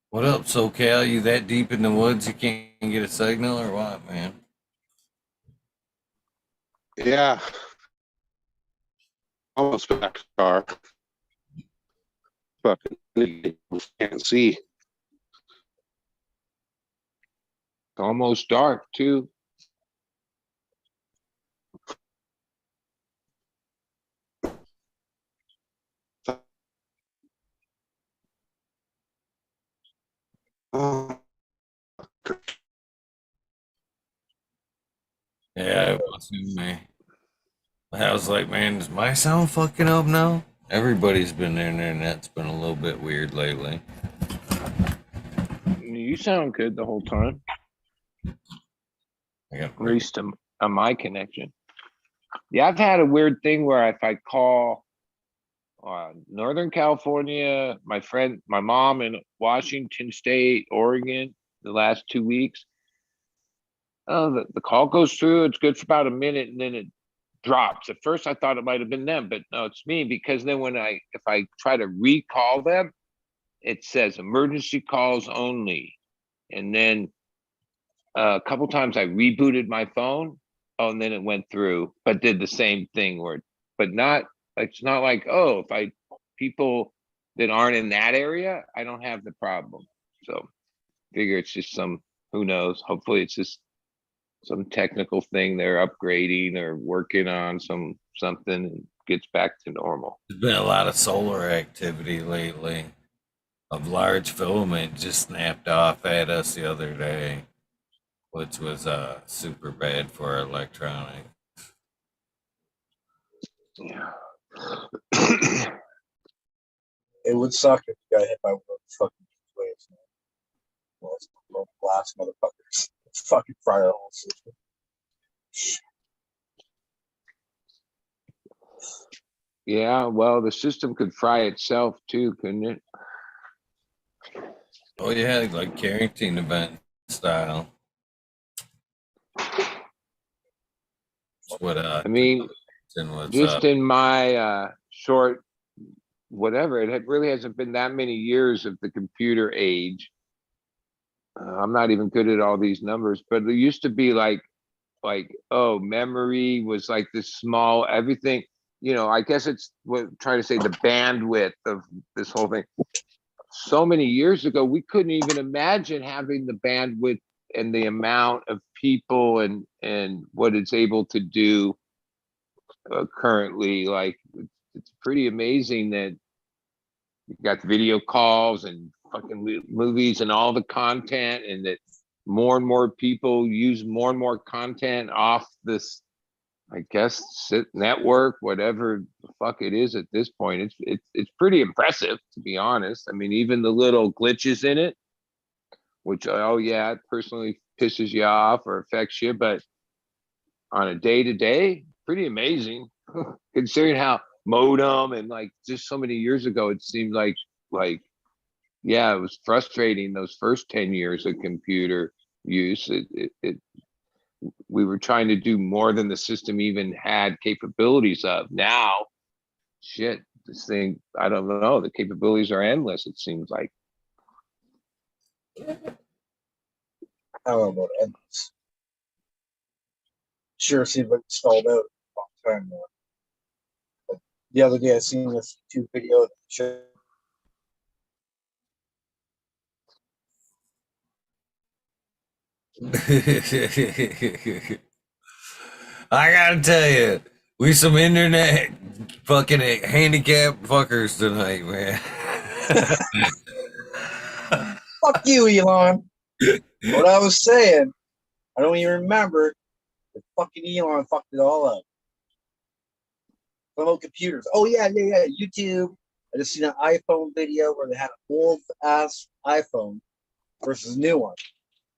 What up, SoCal? You that deep in the woods you can't get a signal or what, man? Yeah. Almost back to car. Fucking can't see. It's almost dark too. Yeah, it wasn't me. I was like, man, is my sound fucking up now? Everybody's been there, and their internet's been a little bit weird lately. You sound good the whole time. At least on my connection. Yeah, I've had a weird thing where if I call Northern California, my mom in Washington State, Oregon, the last 2 weeks, the call goes through. It's good for about a minute, and then it drops. At first, I thought it might have been them, but no, it's me. Because then if I try to recall them, it says emergency calls only, and then a couple times I rebooted my phone. Oh, and then it went through, but did the same thing but not. It's not like, oh, if people that aren't in that area, I don't have the problem. So figure it's just who knows? Hopefully it's just some technical thing they're upgrading or working on something and gets back to normal. There's been a lot of solar activity lately. A large filament just snapped off at us the other day, which was super bad for our electronic. Yeah. It would suck if you got hit by one of those fucking waves, man. Well, it's little blast motherfuckers. It's fucking fry our whole system. Yeah, well, the system could fry itself too, couldn't it? Oh yeah, like Carrington event style. What I mean, was, just in my short whatever, really hasn't been that many years of the computer age. I'm not even good at all these numbers, but it used to be like oh, memory was like this small everything. I guess it's trying to say the bandwidth of this whole thing. So many years ago, we couldn't even imagine having the bandwidth and the amount of people and what it's able to do currently. Like, it's pretty amazing that you got video calls and fucking movies and all the content, and that more and more people use more and more content off this, I guess, network, whatever the fuck it is at this point. It's pretty impressive, to be honest. I mean, even the little glitches in it, which, oh yeah, it personally pisses you off or affects you, but on a day-to-day, pretty amazing. Considering how modem and like just so many years ago, it seemed like yeah, it was frustrating those first 10 years of computer use. We were trying to do more than the system even had capabilities of. Now, shit, this thing, I don't know, the capabilities are endless, it seems like. I don't know about endless. Sure seems like it's stalled out a long time now. But the other day I seen this YouTube video that showed I gotta tell you, we some internet fucking handicapped fuckers tonight, man. fuck you, Elon. What I was saying, I don't even remember. The fucking Elon fucked it all up. Remote computers. Oh yeah. YouTube. I just seen an iPhone video where they had an old ass iPhone versus a new one.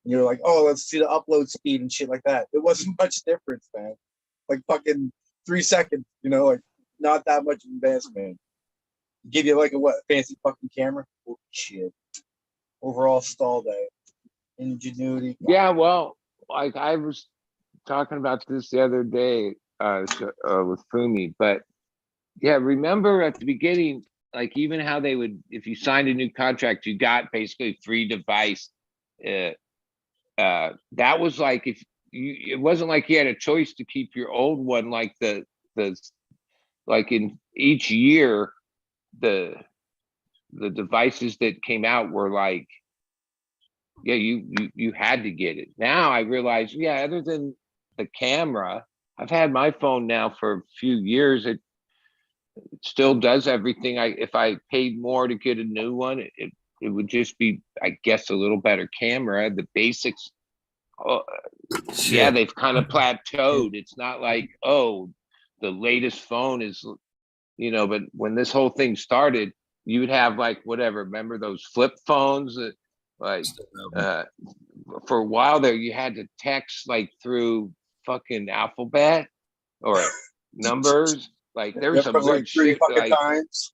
And you're like, oh, let's see the upload speed and shit like that. It wasn't much difference, man. Like fucking 3 seconds, like not that much advancement. Give you like a fancy fucking camera? Oh, shit. Overall stall day. Ingenuity. Yeah, well, like I was talking about this the other day with Fumi, but yeah, remember at the beginning, like even how they would, if you signed a new contract, you got basically a free device. That was like it wasn't like you had a choice to keep your old one. Like the like in each year, the devices that came out were like, yeah, you had to get it. Now I realize, yeah, other than the camera, I've had my phone now for a few years. It still does everything. If I paid more to get a new one, it would just be, I guess, a little better camera. The basics, yeah, they've kind of plateaued. It's not like, oh, the latest phone is, but when this whole thing started, you would have like whatever. Remember those flip phones that for a while there, you had to text like through fucking alphabet or numbers. Like there was some for like weird 3 shit. fucking Like times.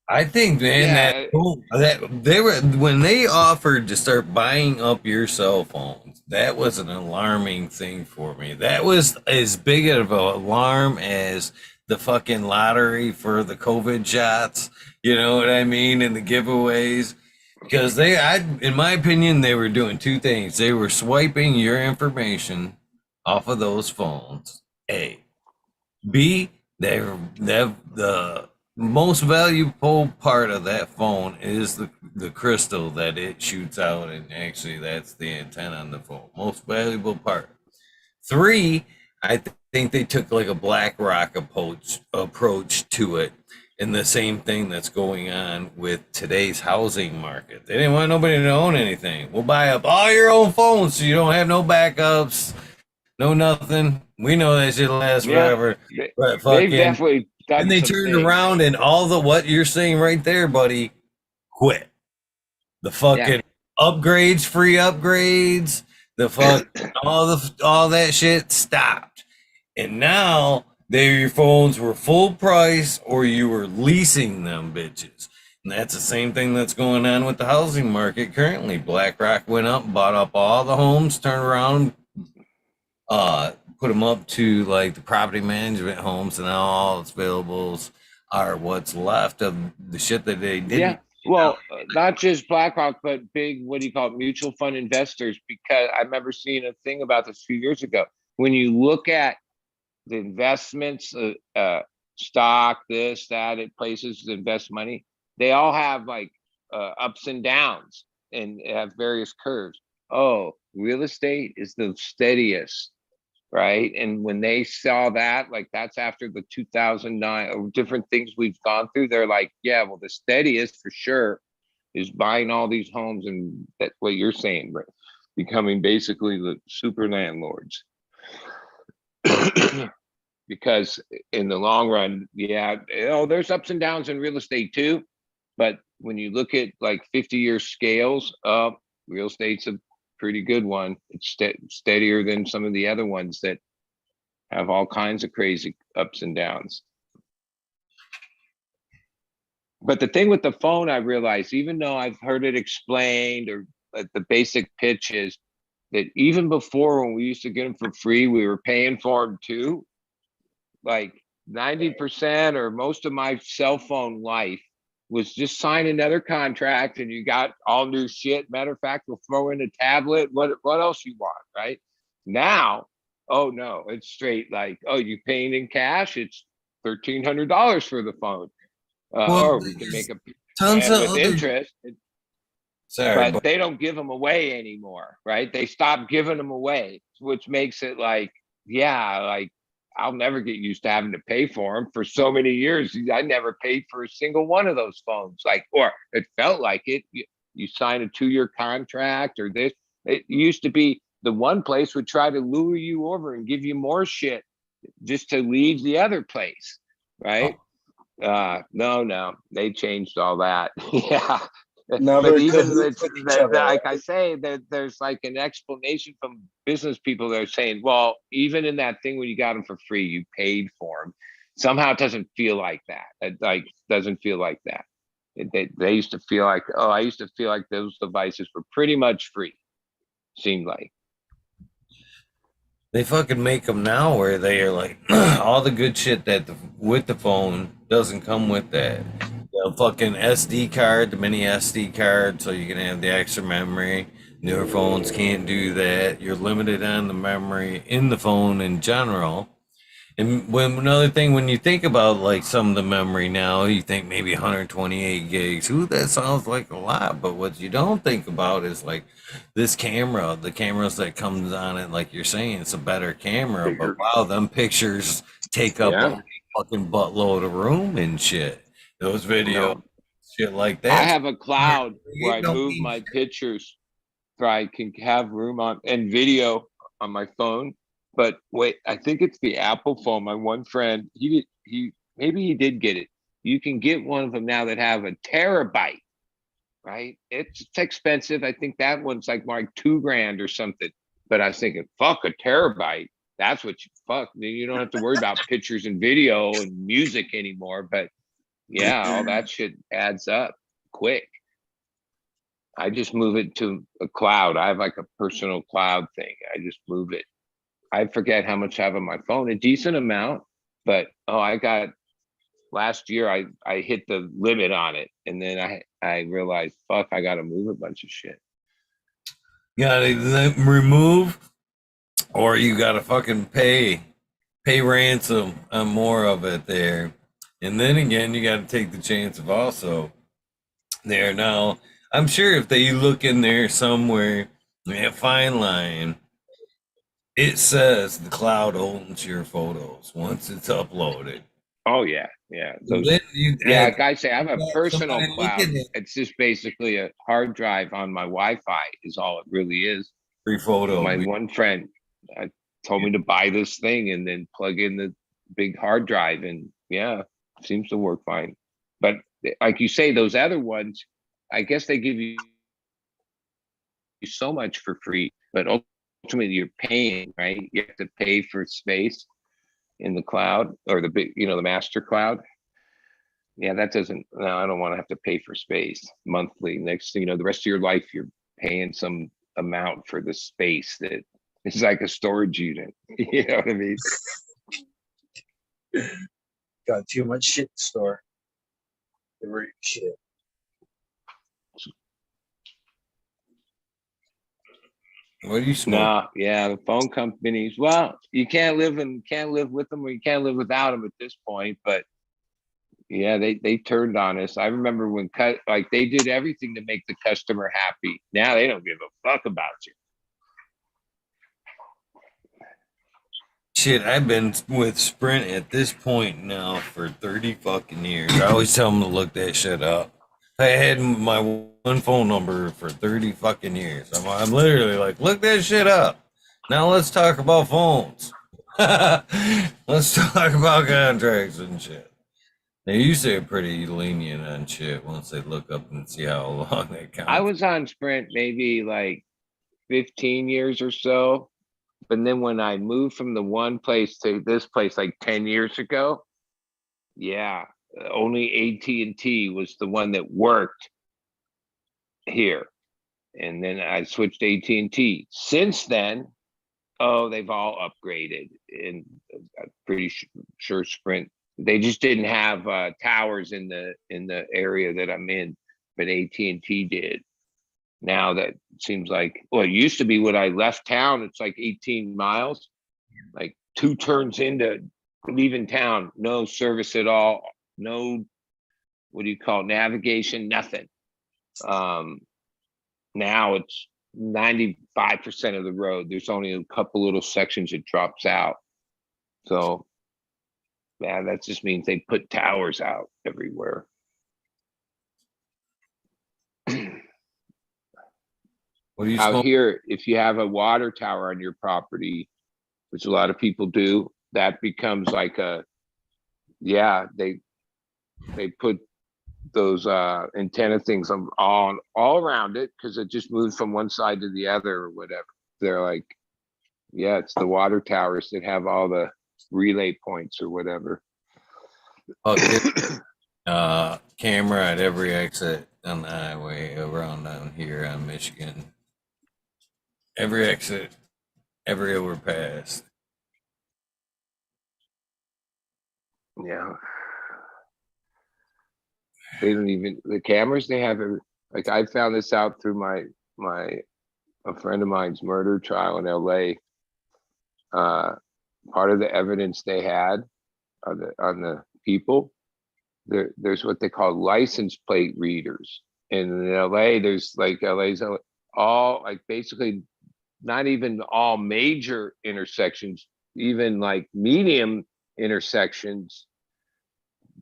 I think, man, yeah, that they were when they offered to start buying up your cell phones. That was an alarming thing for me. That was as big of an alarm as the fucking lottery for the COVID shots. You know what I mean? And the giveaways. Because in my opinion, they were doing two things. They were swiping your information off of those phones. A. B, the most valuable part of that phone is the crystal that it shoots out, and actually that's the antenna on the phone. Most valuable part. Three, think they took like a BlackRock approach to it, and the same thing that's going on with today's housing market. They didn't want nobody to own anything. We'll buy up all your own phones so you don't have no backups. No nothing. We know that shit lasts forever. But they've fucking, definitely done and they some turned things. around and all the what you're saying right there, buddy, quit. The fucking upgrades, free upgrades, the fuck, all that shit stopped. And now your phones were full price or you were leasing them bitches. And that's the same thing that's going on with the housing market currently. BlackRock went up, bought up all the homes, turned around, put them up to like the property management homes, and now all its available are what's left of the shit that they didn't. Yeah. Well, not just BlackRock, but big, what do you call it, mutual fund investors, because I remember seeing a thing about this a few years ago. When you look at the investments, stock, this, that, at places to invest money, they all have like ups and downs and have various curves. Oh, real estate is the steadiest, right? And when they saw that, like that's after the 2009 or different things we've gone through, they're like, yeah, well, the steadiest for sure is buying all these homes, and that's what you're saying, right? Becoming basically the super landlords. Because in the long run, there's ups and downs in real estate too. But when you look at like 50-year scales, real estate's a pretty good one. It's steadier than some of the other ones that have all kinds of crazy ups and downs. But the thing with the phone, I realized, even though I've heard it explained, or the basic pitch is that even before, when we used to get them for free, we were paying for them too. Like 90% or most of my cell phone life was just sign another contract and you got all new shit. Matter of fact, we'll throw in a tablet. What else you want, right? Now, oh no, it's straight like, oh, you paying in cash? It's $1,300 for the phone. Or we can make a tons of with interest. Sorry, but they don't give them away anymore, right? They stopped giving them away, which makes it like, like I'll never get used to having to pay for them. For so many years, I never paid for a single one of those phones. Like, or it felt like it. You sign a 2-year contract or this. It used to be the one place would try to lure you over and give you more shit just to leave the other place, right? No, they changed all that. Yeah. Now But they're even with each other, like I say, there's like an explanation from business people that are saying, well, even in that thing when you got them for free, you paid for them. Somehow it doesn't feel like that. It like doesn't feel like that. They used to feel like, I used to feel like those devices were pretty much free. Seemed like. They fucking make them now where they are like all the good shit that with the phone doesn't come with that. The fucking SD card, the mini SD card, so you can have the extra memory. Newer phones can't do that. You're limited on the memory in the phone in general. And another thing, when you think about like some of the memory now, you think maybe 128 gigs. Ooh, that sounds like a lot. But what you don't think about is like this camera, the cameras that comes on it, like you're saying, it's a better camera. But wow, them pictures take up a fucking buttload of room and shit. Those videos, shit like that. I have a cloud where I move my pictures so I can have room on and video on my phone. But wait, I think it's the Apple phone. My one friend, maybe he did get it. You can get one of them now that have a terabyte, right? It's expensive. I think that one's like $2,000 or something. But I was thinking, fuck, a terabyte. That's what you fuck. You don't have to worry about pictures and video and music anymore. But yeah, all that shit adds up quick. I just move it to a cloud. I have like a personal cloud thing. I just move it. I forget how much I have on my phone, a decent amount, but last year I hit the limit on it, and then I realized, fuck, I gotta move a bunch of shit. You gotta remove, or you gotta fucking pay ransom on more of it there. And then again, you gotta take the chance of also there. Now, I'm sure if they look in there somewhere, a fine line, it says the cloud owns your photos once it's uploaded. Oh yeah. Guys say I have a personal cloud. It's just basically a hard drive on my Wi-Fi is all it really is. Free photo. My one friend told me to buy this thing and then plug in the big hard drive, and yeah, seems to work fine. But like you say, those other ones, I guess they give you so much for free, but ultimately you're paying, right? You have to pay for space in the cloud, or the big, the master cloud. Yeah, I don't want to have to pay for space monthly. Next thing you know, the rest of your life, you're paying some amount for the space that is like a storage unit. You know what I mean? Got too much shit to store. Shit. What do you smoke? No, yeah, the phone companies. Well, you can't live with them, or you can't live without them at this point. But yeah, they turned on us. I remember when they did everything to make the customer happy. Now they don't give a fuck about you. Shit, I've been with Sprint at this point now for 30 fucking years. I always tell them to look that shit up. I had my one phone number for 30 fucking years. I'm literally like, look that shit up. Now let's talk about phones. Let's talk about contracts and shit. They usually are pretty lenient on shit once they look up and see how long they count. I was on Sprint maybe like 15 years or so. But then when I moved from the one place to this place like 10 years ago, yeah, only AT&T was the one that worked here. And then I switched to AT&T. Since then, they've all upgraded. And I'm pretty sure Sprint, they just didn't have towers in the area that I'm in, but AT&T did. Now that seems like, it used to be when I left town, it's like 18 miles, like 2 turns into leaving town, no service at all, no, navigation, nothing. Now it's 95% of the road. There's only a couple little sections it drops out. So, yeah, that just means they put towers out everywhere. What do you Out smoke? here, if you have a water tower on your property, which a lot of people do, that becomes like they put those antenna things on all around it, because it just moves from one side to the other or whatever. They're like, yeah, it's the water towers that have all the relay points or whatever. Camera at every exit on the highway around down here on Michigan. Every exit, every overpass. Yeah. They don't even, the cameras they have, like I found this out through a friend of mine's murder trial in LA. Part of the evidence they had on the people, there's what they call license plate readers. And in LA, there's like LA's all like basically not even all major intersections, even like medium intersections.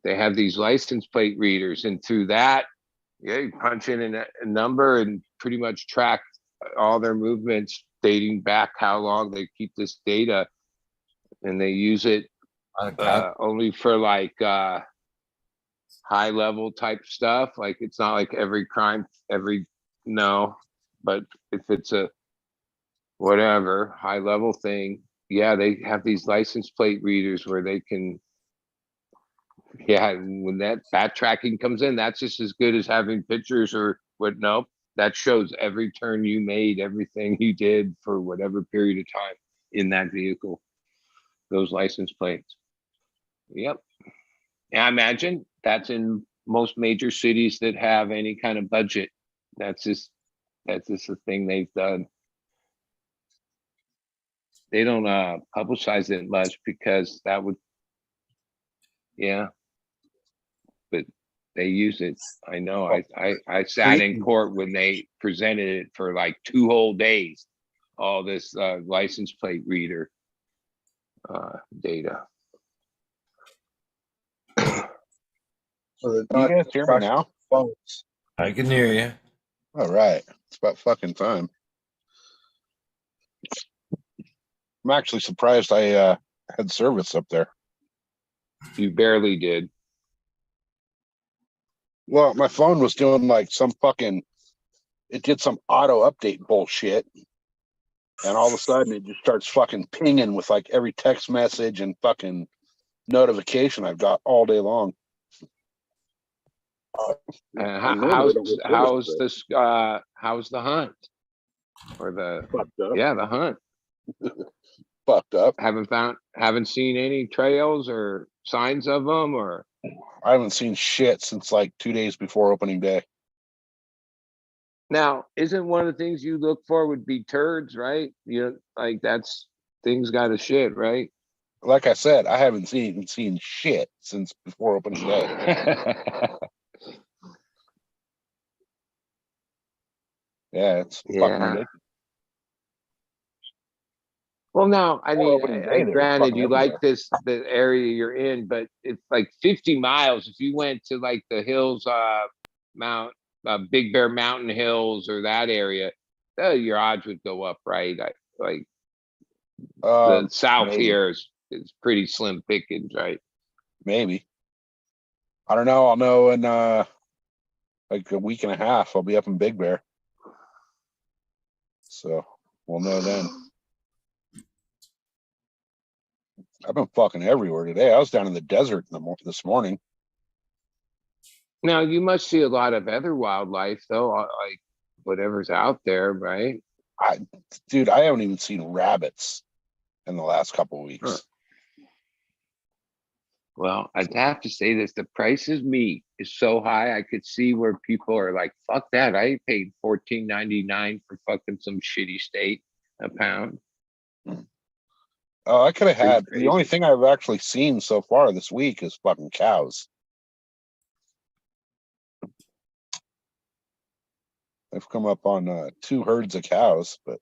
They have these license plate readers, and through that, you punch in a number and pretty much track all their movements dating back how long they keep this data. and they use it Okay. only for like high level type stuff. Like it's not like every crime, no, but if it's a whatever high level thing, yeah, they have these license plate readers where they can, yeah, and when that tracking comes in, that's just as good as having pictures or what. Nope, that shows every turn you made, everything you did for whatever period of time in that vehicle, those license plates. Yep. And I imagine that's in most major cities that have any kind of budget. That's just a thing they've done. They don't publicize it much because that would, yeah, but they use it. I know. I sat in court when they presented it for like 2 whole days. All this license plate reader data. So they're You not guys hear me now? phones. I can hear you. All right. It's about fucking time. I'm actually surprised I had service up there. You barely did. Well, my phone was doing like some fucking, it did some auto update bullshit. And all of a sudden it just starts fucking pinging with like every text message and fucking notification I've got all day long. How's the hunt? Or the, Fucked up. yeah, the hunt. Fucked up. Haven't seen any trails or signs of them, or I haven't seen shit since like 2 days before opening day. now isn't one of the things you look for would be turds, right? You know, like that's things got to shit, right? Like I said, I haven't seen shit since before opening day. Yeah, it's fucking Yeah. ridiculous. Well, now, I Before mean, opening day, they were granted, fucking you like everywhere. the area you're in, but it's like 50 miles. If you went to like the hills, Big Bear Mountain Hills or that area, your odds would go up, right? Like the South Maybe. here is pretty slim pickings, right? Maybe. I don't know. I'll know in like a week and a half. I'll be up in Big Bear. So we'll know then. I've been fucking everywhere today. I was down in the desert this morning. Now, you must see a lot of other wildlife, though, like whatever's out there, right? Dude, I haven't even seen rabbits in the last couple of weeks. Huh. Well, I'd have to say this, the price of meat is so high, I could see where people are like, fuck that. I paid $14.99 for fucking some shitty steak a pound. Oh, I could have had, Pretty the only crazy. thing I've actually seen so far this week is fucking cows. I've come up on 2 herds of cows, but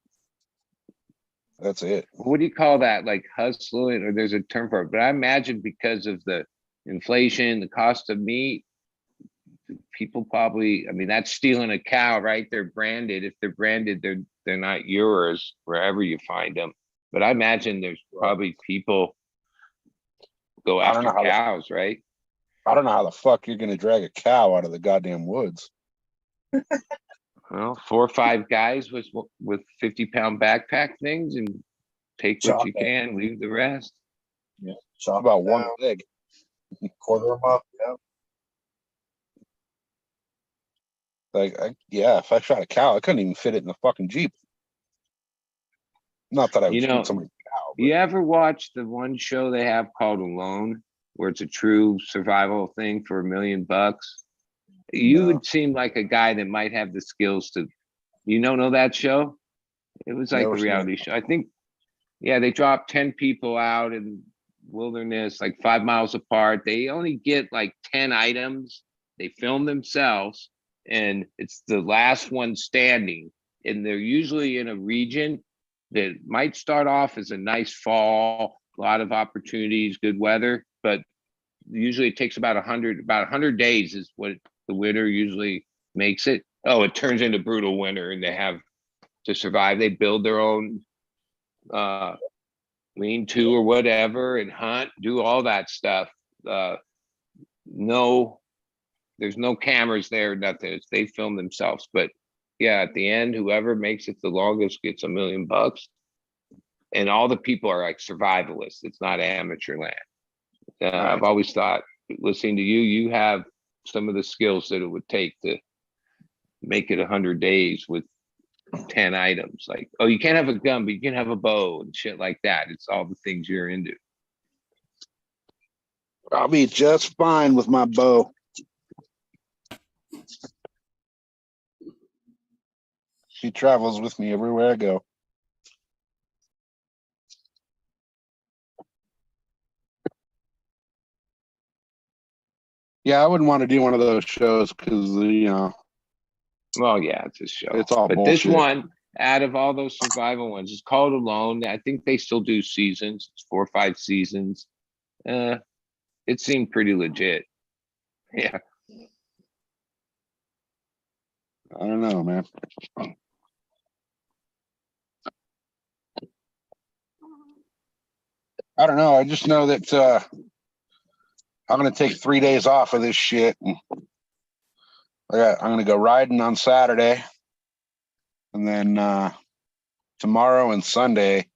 that's it. What do you call that? Like hustling, or there's a term for it, but I imagine because of the inflation, the cost of meat, people probably, I mean, that's stealing a cow, right? They're branded. If they're branded, they're not yours wherever you find them. But I imagine there's probably people go I don't after know how cows, right? I don't know how the fuck you're gonna drag a cow out of the goddamn woods. Well, 4 or 5 guys with 50-pound backpack things and take what Chop you it. can, leave the rest. Yeah. How Chop about it one down, leg? quarter them up. Yeah. Like, if I shot a cow, I couldn't even fit it in the fucking Jeep. Not that I would You know, shoot somebody's cow, but you ever watch the one show they have called Alone, where it's a true survival thing for $1 million? You No. would seem like a guy that might have the skills to, you don't know that show? It was like Never a seen reality show. I think, yeah, they dropped 10 people out in wilderness, like 5 miles apart. They only get like 10 items. They film themselves, and it's the last one standing. And they're usually in a region that might start off as a nice fall, a lot of opportunities, good weather, but usually it takes about 100 days is what the winter usually makes it. Oh, it turns into brutal winter, and they have to survive. They build their own lean to or whatever, and hunt, do all that stuff. No, there's no cameras there, nothing. They film themselves. But yeah, at the end, whoever makes it the longest gets $1 million. And all the people are like survivalists. It's not amateur land. I've always thought, listening to you, you have some of the skills that it would take to make it 100 days with 10 items. Like, oh, you can't have a gun, but you can have a bow and shit like that. It's all the things you're into. I'll be just fine with my bow. She travels with me everywhere I go. Yeah, I wouldn't want to do one of those shows because, Well, yeah, it's a show. It's all but bullshit. This one, out of all those survival ones, it's called Alone. I think they still do seasons. It's 4 or 5 seasons. It seemed pretty legit. Yeah. I don't know, man. I don't know. I just know that I'm going to take 3 days off of this shit. And I'm going to go riding on Saturday. And then tomorrow and Sunday,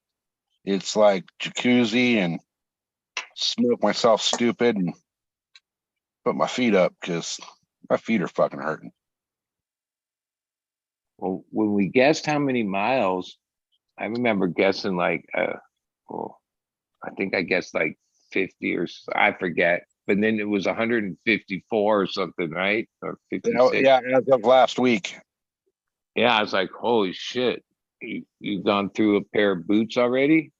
it's like jacuzzi and smoke myself stupid and put my feet up because my feet are fucking hurting. Well, when we guessed how many miles, I remember guessing like, I think I guessed like 50 or I forget. But then it was 154 or something, right? Or 56. Yeah, as of last week. Yeah, I was like, holy shit. You've gone through a pair of boots already?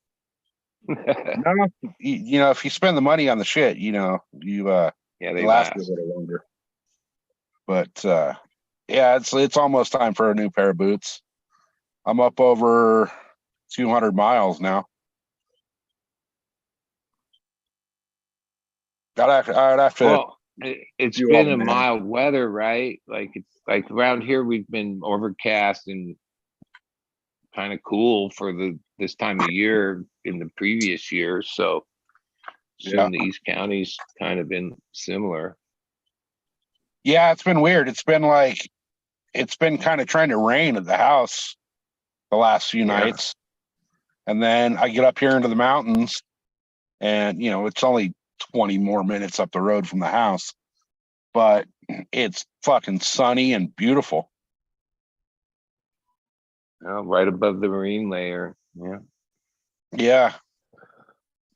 No, if you spend the money on the shit, you they last a little longer. But yeah, it's almost time for a new pair of boots. I'm up over 200 miles now. I'd have to. Well, it's been a mild weather, right? Like it's like around here we've been overcast and kind of cool for this time of year in the previous year. So the East County's kind of been similar. Yeah, it's been weird. It's been kind of trying to rain at the house the last few nights. And then I get up here into the mountains and, it's only 20 more minutes up the road from the house, but it's fucking sunny and beautiful. Right above the marine layer. Yeah. Yeah.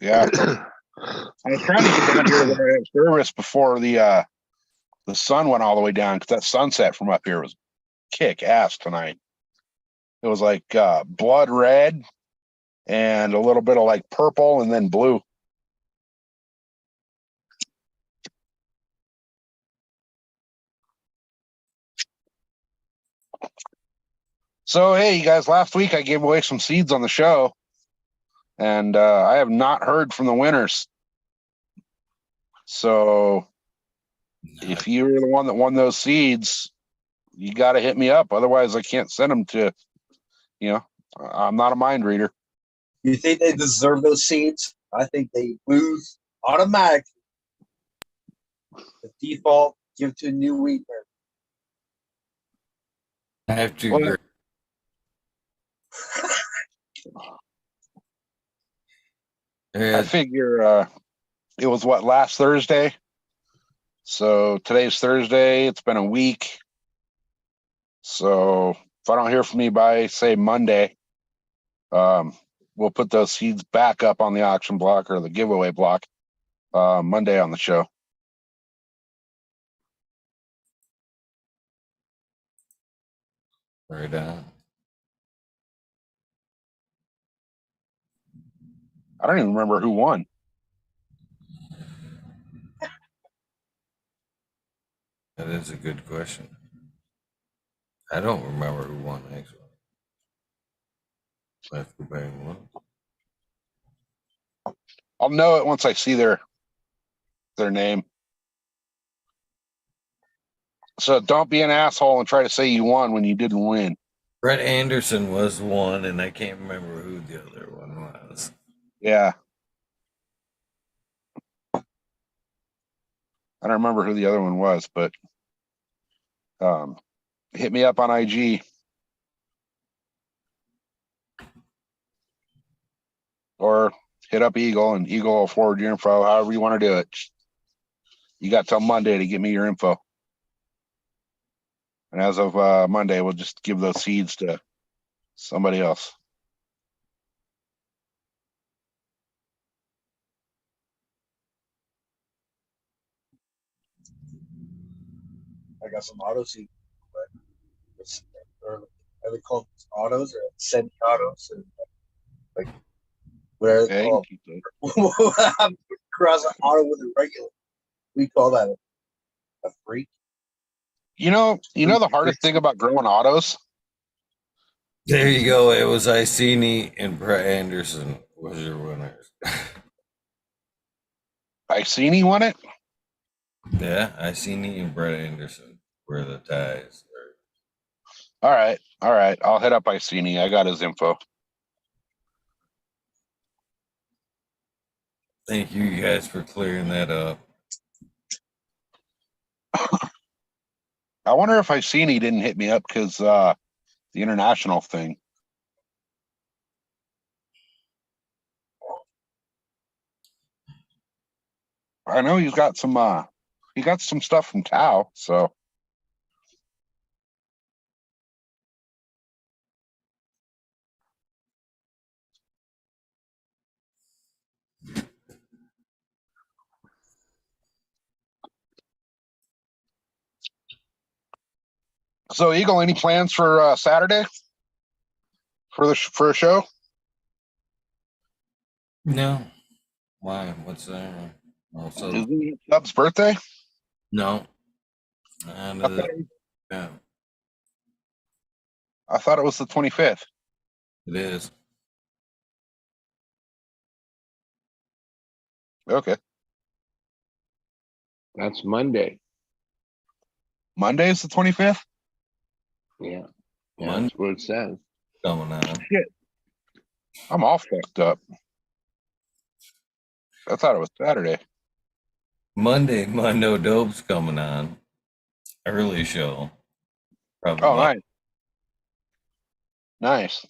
Yeah. I was trying to get down here where I had service before the sun went all the way down, because that sunset from up here was kick ass tonight. It was like blood red and a little bit of like purple and then blue. So, hey, you guys, last week I gave away some seeds on the show, and I have not heard from the winners. So if you were the one that won those seeds, you got to hit me up. Otherwise, I can't send them to, I'm not a mind reader. You think they deserve those seeds? I think they lose automatically. The default, give to a new weed nerd. I have to agree. I figure it was last Thursday? So today's Thursday. It's been a week. So if I don't hear from you by, say, Monday, we'll put those seeds back up on the auction block or the giveaway block Monday on the show. Right on. I don't even remember who won. That is a good question. I don't remember who won, actually. I have to go back and look. I'll know it once I see their name. So don't be an asshole and try to say you won when you didn't win. Brett Anderson was one, and I can't remember who the other one was. Yeah. I don't remember who the other one was, but hit me up on IG or hit up Eagle, and Eagle will forward your info however you want to do it. You got till Monday to give me your info. And as of Monday, we'll just give those seeds to somebody else. I got some auto seed, but are they called autos or semi-autos? Or like what are they Yeah, you called? can keep those. Cross an auto with a regular. We call that a freak. You know the hardest thing about growing autos? There you go. It was Iceni and Brett Anderson was your winners. Iceni won it? Yeah, Iceni and Brett Anderson were the ties. All right. I'll hit up Iceni. I got his info. Thank you guys for clearing that up. I wonder if Iceni didn't hit me up because the international thing. I know he's got some he got some stuff from Tao, so Eagle, any plans for Saturday for a show? No. Why? What's that? Also, Is it Dub's birthday? no. Yeah, I thought it was the 25th. it is. Okay. That's Monday. Monday is the 25th? Yeah. Monday That's what it says. coming on. Shit. I'm all fucked up. I thought it was Saturday. Monday, Mondo Dope's coming on. Early show. Probably Oh, about- nice. Nice.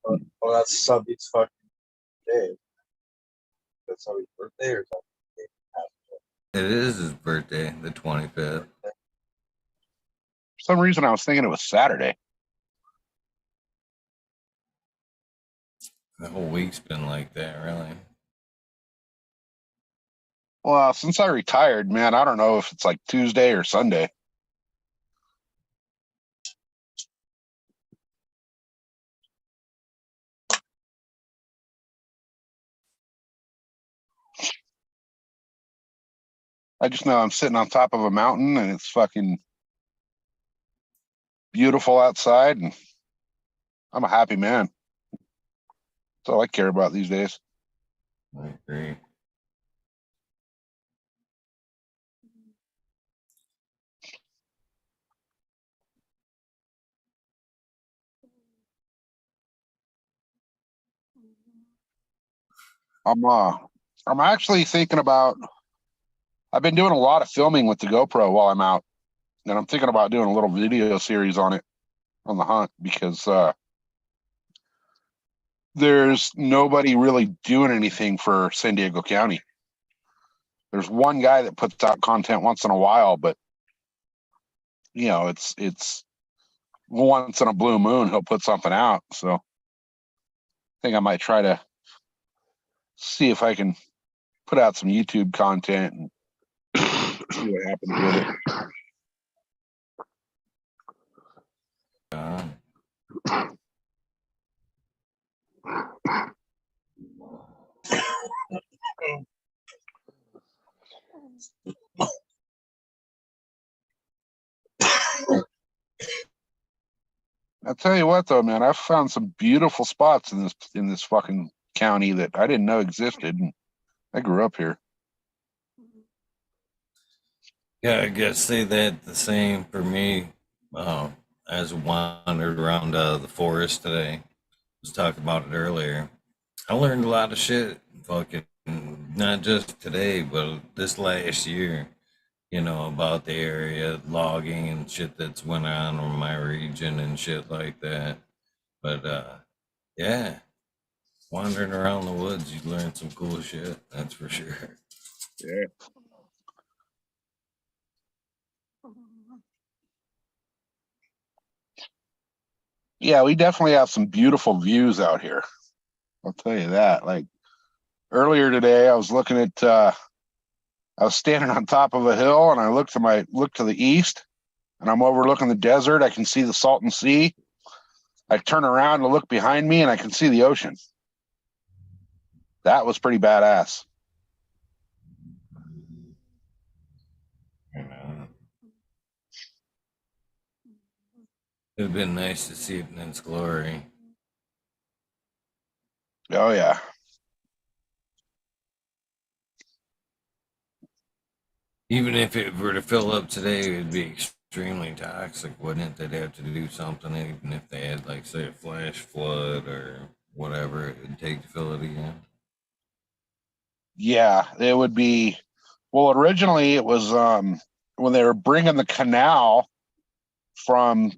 Oh, that's Subby's fucking day. That's Subby's birthday or something. It is his birthday, the 25th. For some reason, I was thinking it was Saturday. The whole week's been like that, really. Well, since I retired, man, I don't know if it's like Tuesday or Sunday. I just know I'm sitting on top of a mountain and it's fucking beautiful outside, and I'm a happy man. That's all I care about these days. I agree. I'm actually thinking about. I've been doing a lot of filming with the GoPro while I'm out, and I'm thinking about doing a little video series on it, on the hunt, because there's nobody really doing anything for San Diego County. There's one guy that puts out content once in a while, but you know, it's once in a blue moon he'll put something out. So I think I might try to see if I can put out some YouTube content and see what happens with it. I'll tell you what, though, man, I've found some beautiful spots in this fucking county that I didn't know existed. And I grew up here. Yeah, I guess say that the same for me. As I wandered around the forest today, was talking about it earlier. I learned a lot of shit, fucking, not just today, but this last year, about the area, logging and shit that's went on in my region and shit like that. But, yeah, wandering around the woods, you learn some cool shit, that's for sure. Yeah. Yeah, we definitely have some beautiful views out here. I'll tell you that. Like earlier today, I was looking at I was standing on top of a hill and I looked to the east and I'm overlooking the desert. I can see the Salton Sea. I turn around to look behind me and I can see the ocean. That was pretty badass. It'd been nice to see it in its glory. Oh yeah. Even if it were to fill up today, it would be extremely toxic, wouldn't it? They'd have to do something, even if they had, like, say, a flash flood or whatever it would take to fill it again. Yeah, it would be. Well, originally it was when they were bringing the canal from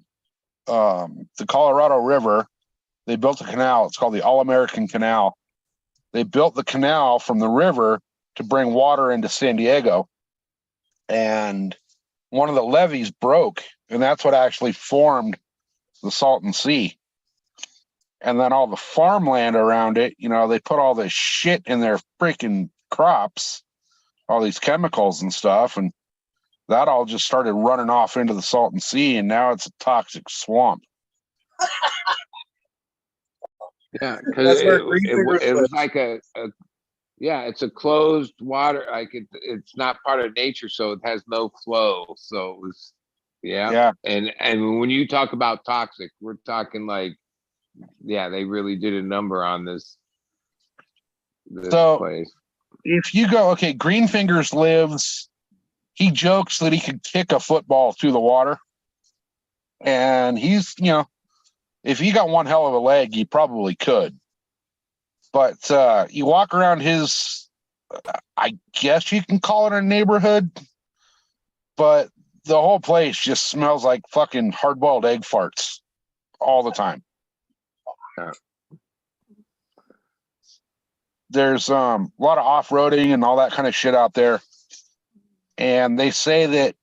the Colorado River. They built a canal. It's called the All-American Canal. They built the canal from the river to bring water into San Diego. And one of the levees broke, and that's what actually formed the Salton Sea. And then all the farmland around it, they put all this shit in their freaking crops, all these chemicals and stuff, and that all just started running off into the Salton Sea, and now it's a toxic swamp. Yeah, because it was like it's a closed water, like it's not part of nature, so it has no flow. So it was, yeah. And when you talk about toxic, we're talking like, they really did a number on this place. If you go, okay, Greenfingers lives, he jokes that he could kick a football through the water. And he's, if he got one hell of a leg, he probably could. But you walk around his, I guess you can call it a neighborhood, but the whole place just smells like fucking hard-boiled egg farts all the time. Yeah. There's a lot of off-roading and all that kind of shit out there. And they say that,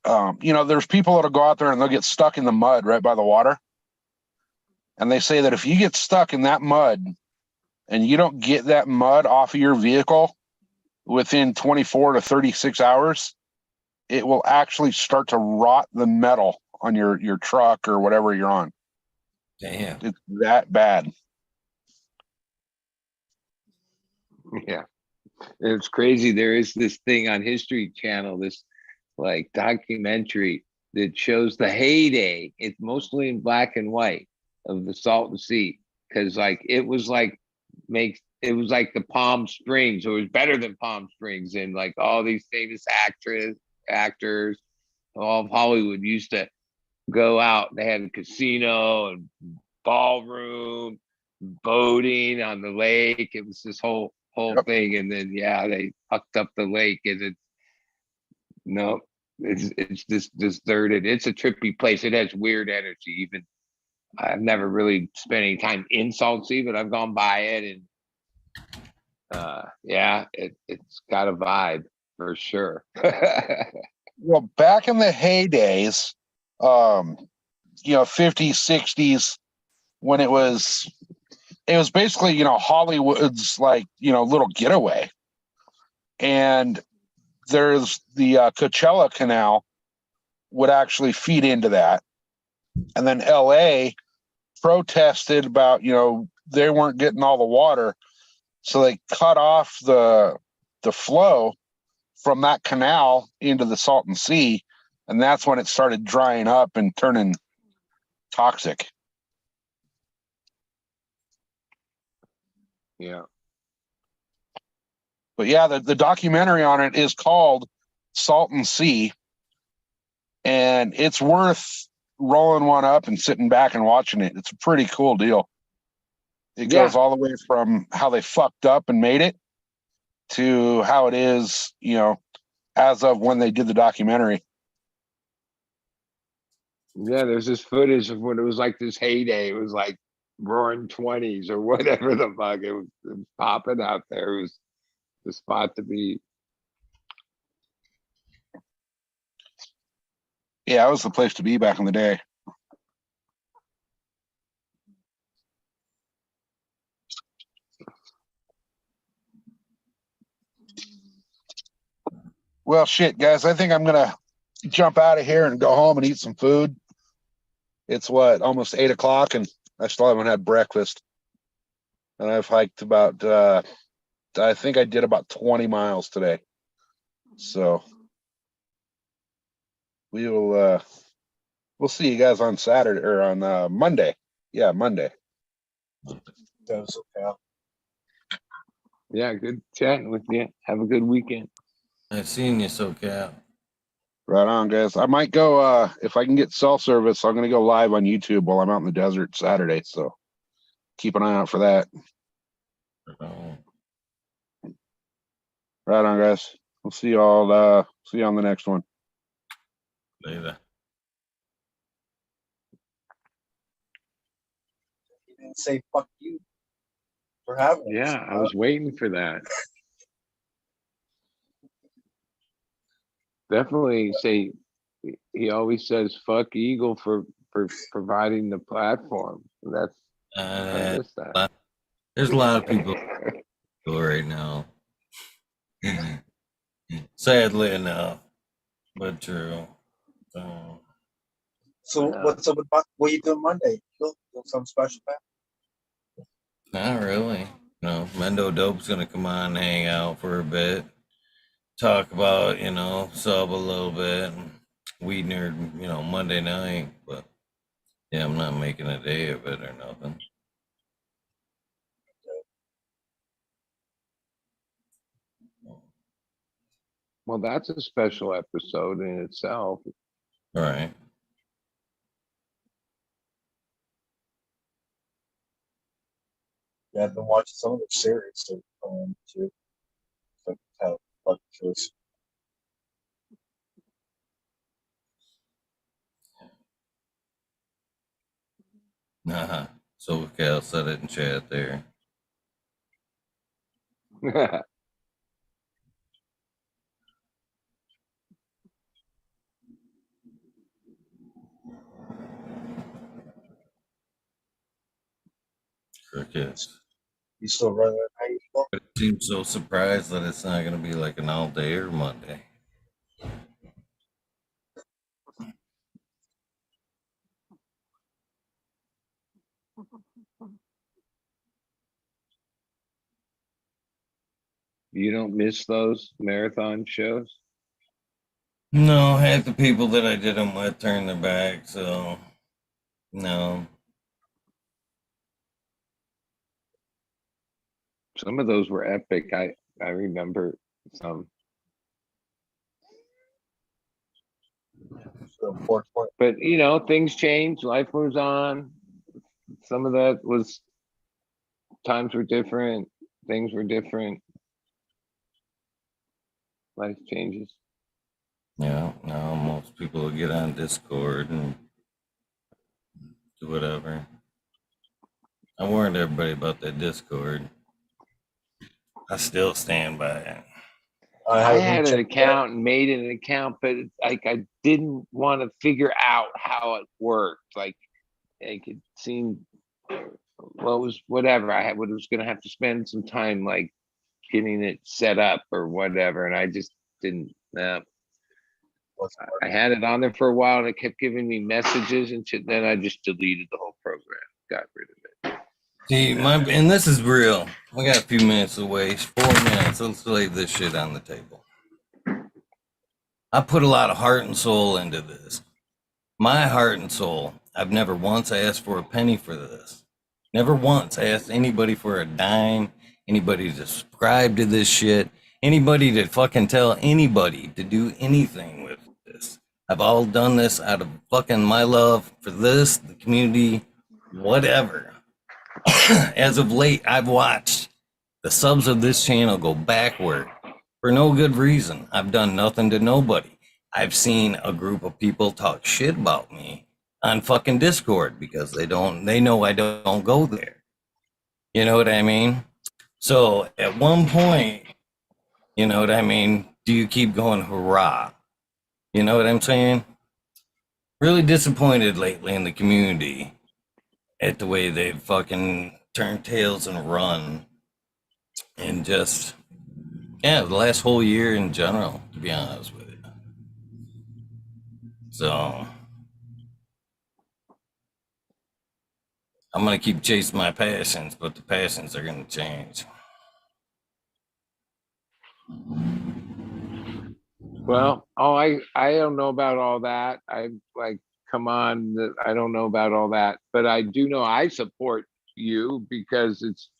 there's people that'll go out there and they'll get stuck in the mud right by the water. And they say that if you get stuck in that mud and you don't get that mud off of your vehicle within 24 to 36 hours, it will actually start to rot the metal on your truck or whatever you're on. Damn. It's that bad. Yeah. It's crazy. There is this thing on History Channel, this like documentary that shows the heyday. It's mostly in black and white of the Salton Sea, because it was like the Palm Springs. It was better than Palm Springs, and like all these famous actors, all of Hollywood used to go out. They had a casino and ballroom, boating on the lake. It was this whole thing, and then they fucked up the lake, and it's just deserted. It's a trippy place. It has weird energy. Even I've never really spent any time in Salton Sea, but I've gone by it, and it's got a vibe for sure. Well, back in the heydays, 50s, 60s, when it was basically, Hollywood's like, little getaway. And there's the Coachella Canal would actually feed into that. And then LA protested about, they weren't getting all the water. So they cut off the flow from that canal into the Salton Sea. And that's when it started drying up and turning toxic. Yeah. But yeah, the documentary on it is called Salton Sea. And it's worth rolling one up and sitting back and watching it. It's a pretty cool deal. It Yeah. goes all the way from how they fucked up and made it to how it is, as of when they did the documentary. Yeah, there's this footage of when it was like this heyday. It was like roaring 20s or whatever the fuck. It was popping out there. It was the spot to be. Yeah, it was the place to be back in the day. Well, shit, guys, I think I'm going to jump out of here and go home and eat some food. It's almost 8 o'clock, and I still haven't had breakfast. And I've hiked about, I think I did about 20 miles today. So we'll see you guys on Saturday or on Monday. Yeah, Monday. Does okay. Yeah, good chatting with you. Have a good weekend. I've seen you, SoCal. Right on, guys. I might go, if I can get self-service, I'm going to go live on YouTube while I'm out in the desert Saturday. So keep an eye out for that. Oh, Right on, guys. We'll see you all, see you on the next one. later. He didn't say fuck you for having it. Yeah, I was waiting for that. Definitely say he always says fuck Eagle for providing the platform. That's I missed that. There's a lot of people right now. Sadly enough, but true. So what's up with what are you doing Monday? Doing something special, man? Not really. No, Mendo Dope's gonna come on and hang out for a bit. Talk about, sub a little bit. Weed Nerd, Monday night. But yeah, I'm not making a day of it or nothing. Well, that's a special episode in itself. All right. Yeah, I've been watching some of the series too. Like how fuck choice. Uh-huh. So Cal said it in chat there. Crickets. You still running that night? But it seems so surprised that it's not gonna be like an all day or Monday. You don't miss those marathon shows? No, half the people that I did them with turned their back, so no. Some of those were epic. I remember some. But things change, life moves on. Some of that was times were different, things were different. Life changes. Yeah, now most people will get on Discord and do whatever. I warned everybody about that Discord. I still stand by it. I had an account and made an account, but I didn't want to figure out how it worked. Like it seemed, well, it was whatever. I was going to have to spend some time like getting it set up or whatever, and I just didn't. I had it on there for a while, and it kept giving me messages and shit. Then I just deleted the whole program, got rid of it. See, and this is real. We got a few minutes to waste. 4 minutes. Let's lay this shit on the table. I put a lot of heart and soul into this. My heart and soul. I've never once asked for a penny for this. Never once asked anybody for a dime, anybody to subscribe to this shit, anybody to fucking tell anybody to do anything with this. I've all done this out of fucking my love for this, the community, whatever. As of late, I've watched the subs of this channel go backward for no good reason. I've done nothing to nobody. I've seen a group of people talk shit about me on fucking Discord because they know I don't go there. You know what I mean? So at one point, you know what I mean? Do you keep going hurrah? You know what I'm saying? Really disappointed lately in the community at the way they've fucking turned tails and run. And just, yeah, the last whole year in general, to be honest with you. So I'm going to keep chasing my passions, but the passions are going to change. Well, I don't know about all that. I like, come on, I don't know about all that, but I do know I support you because it's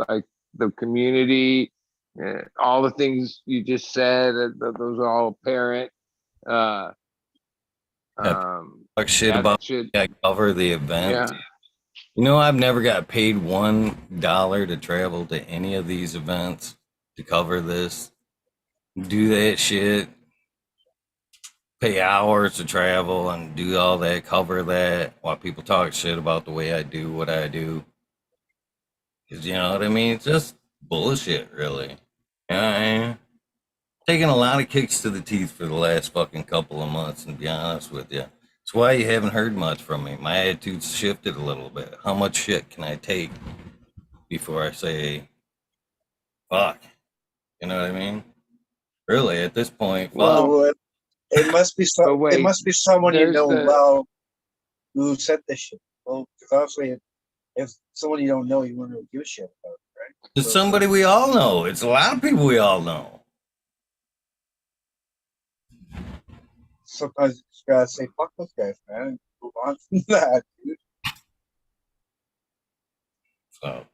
like the community, all the things you just said, those are all apparent. Uh, Talk shit that about should, I cover the event. yeah. You know, I've never got paid $1 to travel to any of these events to cover this. Do that shit. Pay hours to travel and do all that, cover that, while people talk shit about the way I do what I do. Because you know what I mean? It's just bullshit, really. You know what I mean? Taking a lot of kicks to the teeth for the last fucking couple of months, and to be honest with you. That's why you haven't heard much from me. My attitude's shifted a little bit. How much shit can I take before I say, fuck? You know what I mean? Really, at this point, fuck. Well, So it must be but wait, it must be someone you there's know the, well who said this shit. Well, because obviously, if someone you don't know, you wouldn't really give a shit about it, right? It's So somebody we all know. It's a lot of people we all know. sometimes you just gotta say fuck those guys, man, and move on from that, dude. So,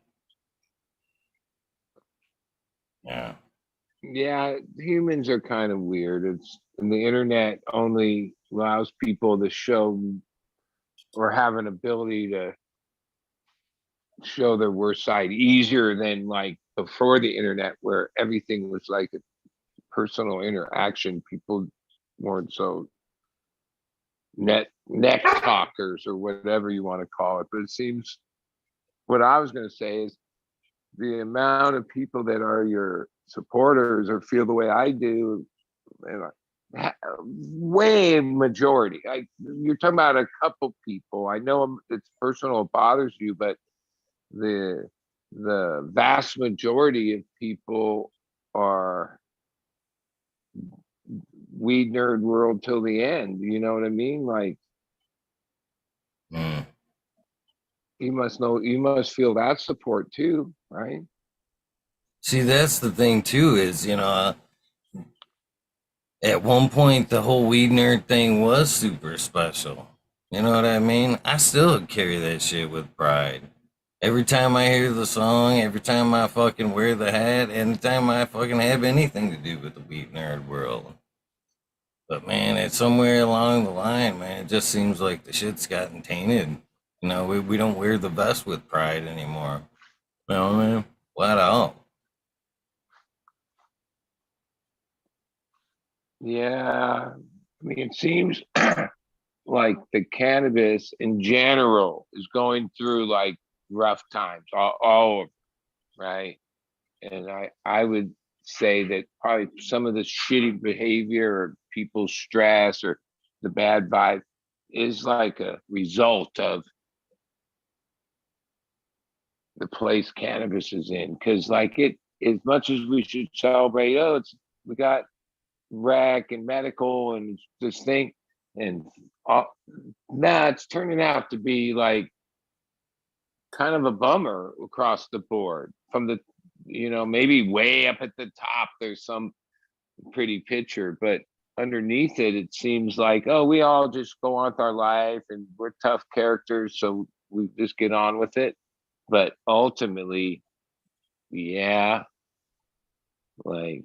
yeah. yeah, humans are kind of weird. It's, and the internet only allows people to show or have an ability to show their worst side easier than like before the internet, where everything was like a personal interaction. People weren't so neck talkers or whatever you want to call it. But it seems, what I was going to say is, the amount of people that are your supporters or feel the way I do, and way majority. You're talking about a couple people. I know it's personal, it bothers you, but the vast majority of people are weed nerd world till the end. You know what I mean? Like, Mm. you must know, you must feel that support too, right? See, that's the thing too. Is at one point the whole weed nerd thing was super special. You know what I mean? I still carry that shit with pride. Every time I hear the song, every time I fucking wear the hat, anytime I fucking have anything to do with the weed nerd world. But man, it's somewhere along the line, man. It just seems like the shit's gotten tainted. You know, we don't wear the vest with pride anymore. You know what I mean? Flat out. Yeah. I mean, it seems like the cannabis in general is going through like rough times all over, right? And I would say that probably some of the shitty behavior or people's stress or the bad vibe is like a result of the place cannabis is in. Because like, it, as much as we should celebrate, oh, it's, we got rec and medical and this thing, and nah, it's turning out to be like kind of a bummer across the board. From the, maybe way up at the top there's some pretty picture, but underneath it, it seems like, oh, we all just go on with our life and we're tough characters, so we just get on with it. But ultimately, yeah, like,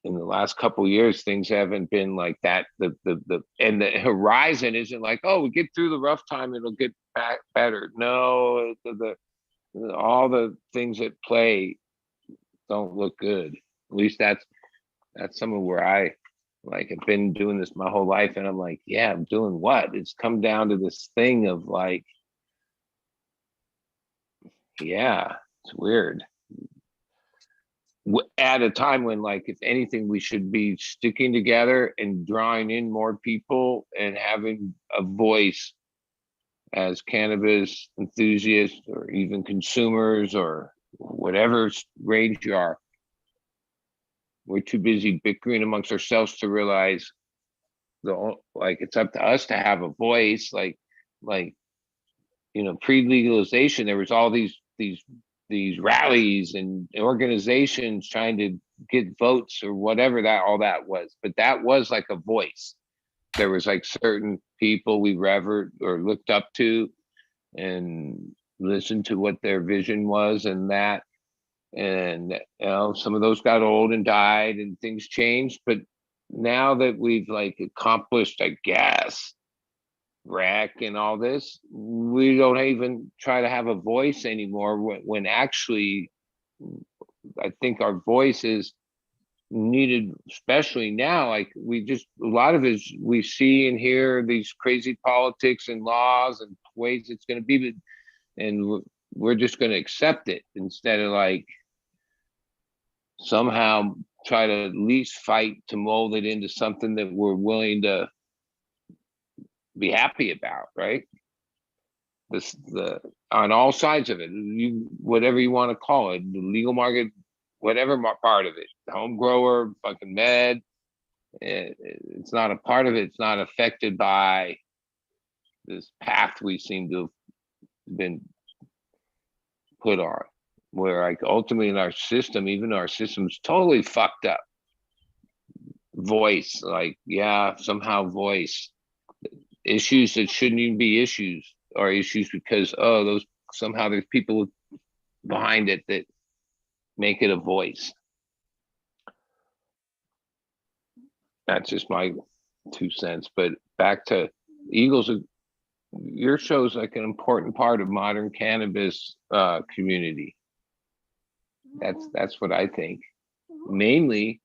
in the last couple of years, things haven't been like that. And the horizon isn't like, oh, we get through the rough time, it'll get back better. No, all the things at play don't look good. At least that's some of where I like have been doing this my whole life, and I'm like, yeah, I'm doing what? It's come down to this thing of like, yeah, it's weird. At a time when, like, if anything, we should be sticking together and drawing in more people and having a voice as cannabis enthusiasts or even consumers or whatever range you are. We're too busy bickering amongst ourselves to realize like it's up to us to have a voice. Like pre-legalization, there was all these rallies and organizations trying to get votes or whatever all that was, but that was like a voice. There was like certain people we revered or looked up to and listened to what their vision was, and some of those got old and died and things changed. But now that we've like accomplished, I guess, rec and all this, we don't even try to have a voice anymore, when actually I think our voice is needed, especially now. Like a lot of it is we see and hear these crazy politics and laws and ways it's going to be, and we're just going to accept it instead of like somehow try to at least fight to mold it into something that we're willing to be happy about, right? On all sides of it, whatever you want to call it, the legal market, whatever part of it, home grower, fucking med, it's not a part of it. It's not affected by this path we seem to have been put on, where like ultimately in our system, even our system's totally fucked up. Voice, like, yeah, somehow voice issues that shouldn't even be issues are issues because those somehow there's people behind it that make it a voice. That's just my 2 cents. But back to Eagles, your show's like an important part of modern cannabis community. That's what I think. Mainly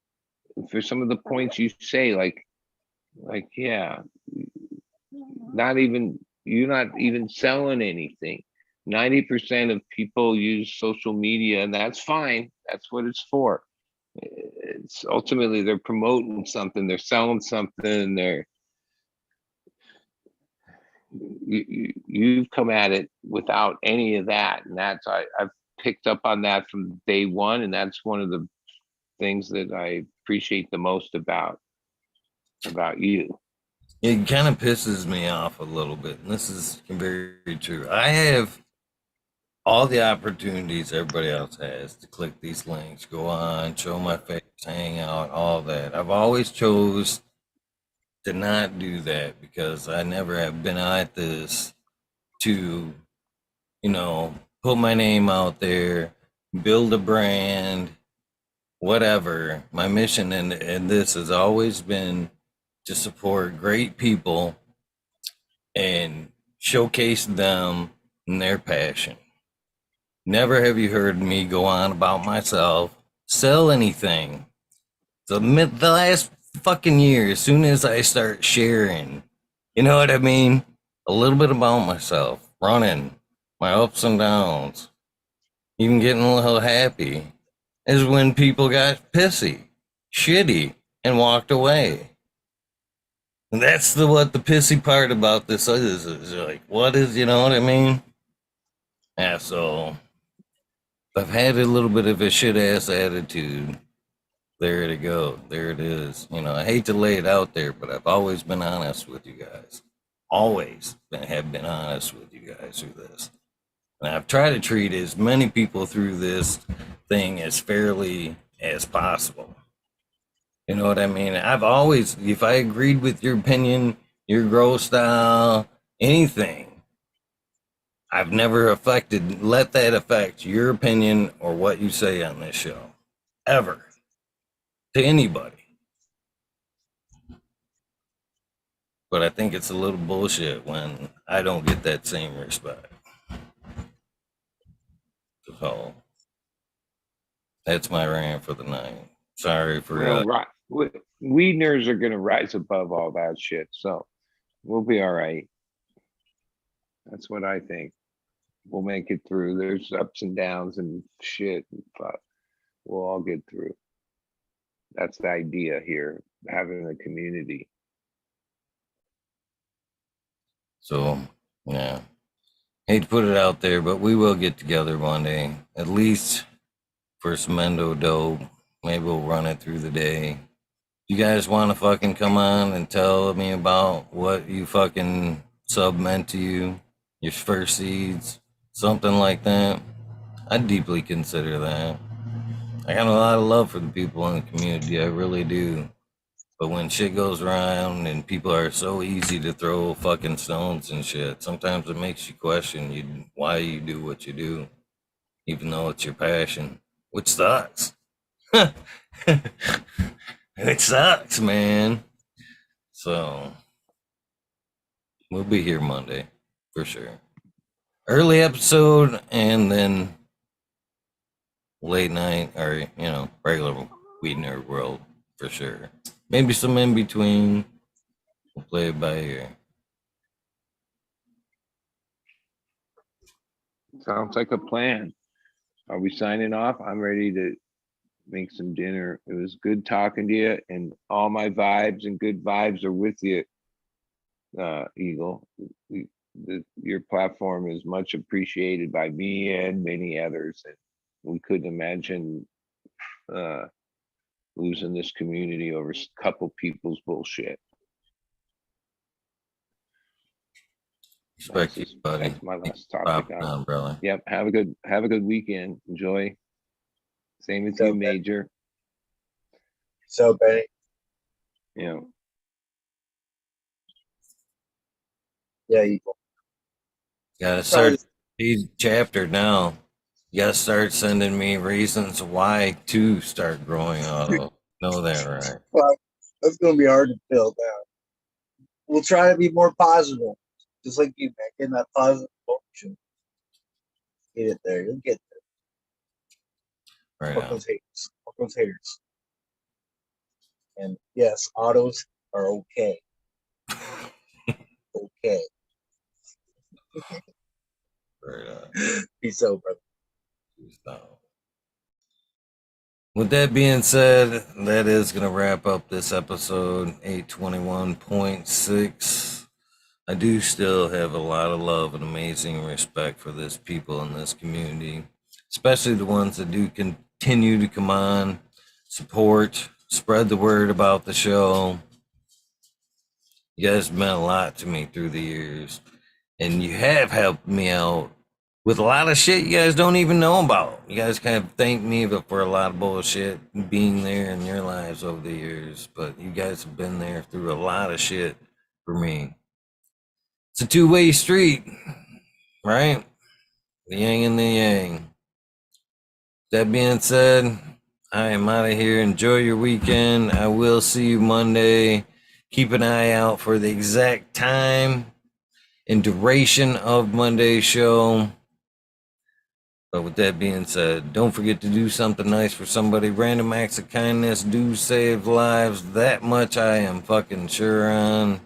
for some of the points you say, like yeah, you're not even selling anything. 90% of people use social media, and that's fine. That's what it's for. It's ultimately they're promoting something, they're selling something, you've come at it without any of that, and I've picked up on that from day one, and that's one of the things that I appreciate the most about you. It kind of pisses me off a little bit, and this is very true. I have all the opportunities everybody else has to click these links, go on, show my face, hang out, all that. I've always chose to not do that because I never have been at this to, put my name out there, build a brand, whatever. My mission in this has always been to support great people and showcase them and their passion. Never have you heard me go on about myself, sell anything. The last fucking year, as soon as I start sharing, you know what I mean? A little bit about myself, running, my ups and downs, even getting a little happy, is when people got pissy, shitty, and walked away. And that's what the pissy part about this is like, what is, you know what I mean? Yeah, so I've had a little bit of a shit ass attitude. There it go. There it is. I hate to lay it out there, but I've always been honest with you guys. Have been honest with you guys through this. And I've tried to treat as many people through this thing as fairly as possible. You know what I mean? I've always, if I agreed with your opinion, your growth style, anything, I've never let that affect your opinion or what you say on this show. Ever. to anybody. But I think it's a little bullshit when I don't get that same respect. So that's my rant for the night. Sorry for Well, right. We nerds are gonna rise above all that shit, so we'll be all right. That's what I think. We'll make it through. There's ups and downs and shit, but we'll all get through. That's the idea here, having a community. So yeah. Hate to put it out there, but we will get together one day. At least for some endo dope. Maybe we'll run it through the day. You guys want to fucking come on and tell me about what you fucking sub meant to you, your first seeds, something like that? I'd deeply consider that. I got a lot of love for the people in the community, I really do. But when shit goes around and people are so easy to throw fucking stones and shit, sometimes it makes you question why you do what you do, even though it's your passion, which sucks. It sucks, man. So we'll be here Monday for sure. Early episode and then late night, or regular Weed Nerd World for sure. Maybe some in between. We'll play it by ear. Sounds like a plan. Are we signing off? I'm ready to make some dinner. It was good talking to you, and all my vibes and good vibes are with you, Eagle. Your platform is much appreciated by me and many others, and we couldn't imagine losing this community over a couple people's bullshit. Respect you, buddy. That's my last topic. Down, brother. Yep. Have a good weekend. Enjoy. Same with you, Major. So, Benny. Yeah. Yeah, you Gotta start each chapter now. You gotta start sending me reasons why to start growing auto. Know that, right? Well, that's going to be hard to fill down. We'll try to be more positive, just like you, man. Getting that positive emotion. Get it there. You'll get there. Right Fuck those haters. Fuck those haters. And yes, autos are okay. Okay. Right on. Peace out, brother. Peace out. With that being said, that is going to wrap up this episode 821.6. I do still have a lot of love and amazing respect for this people in this community, especially the ones that do continue to come on, support, spread the word about the show. You guys meant a lot to me through the years, and you have helped me out with a lot of shit you guys don't even know about. You guys kind of thank me for a lot of bullshit being there in your lives over the years, but you guys have been there through a lot of shit for me. It's a two-way street, right? The yin and the yang. That being said, I am out of here. Enjoy your weekend. I will see you Monday. Keep an eye out for the exact time and duration of Monday's show. But with that being said, don't forget to do something nice for somebody. Random acts of kindness do save lives. That much I am fucking sure on.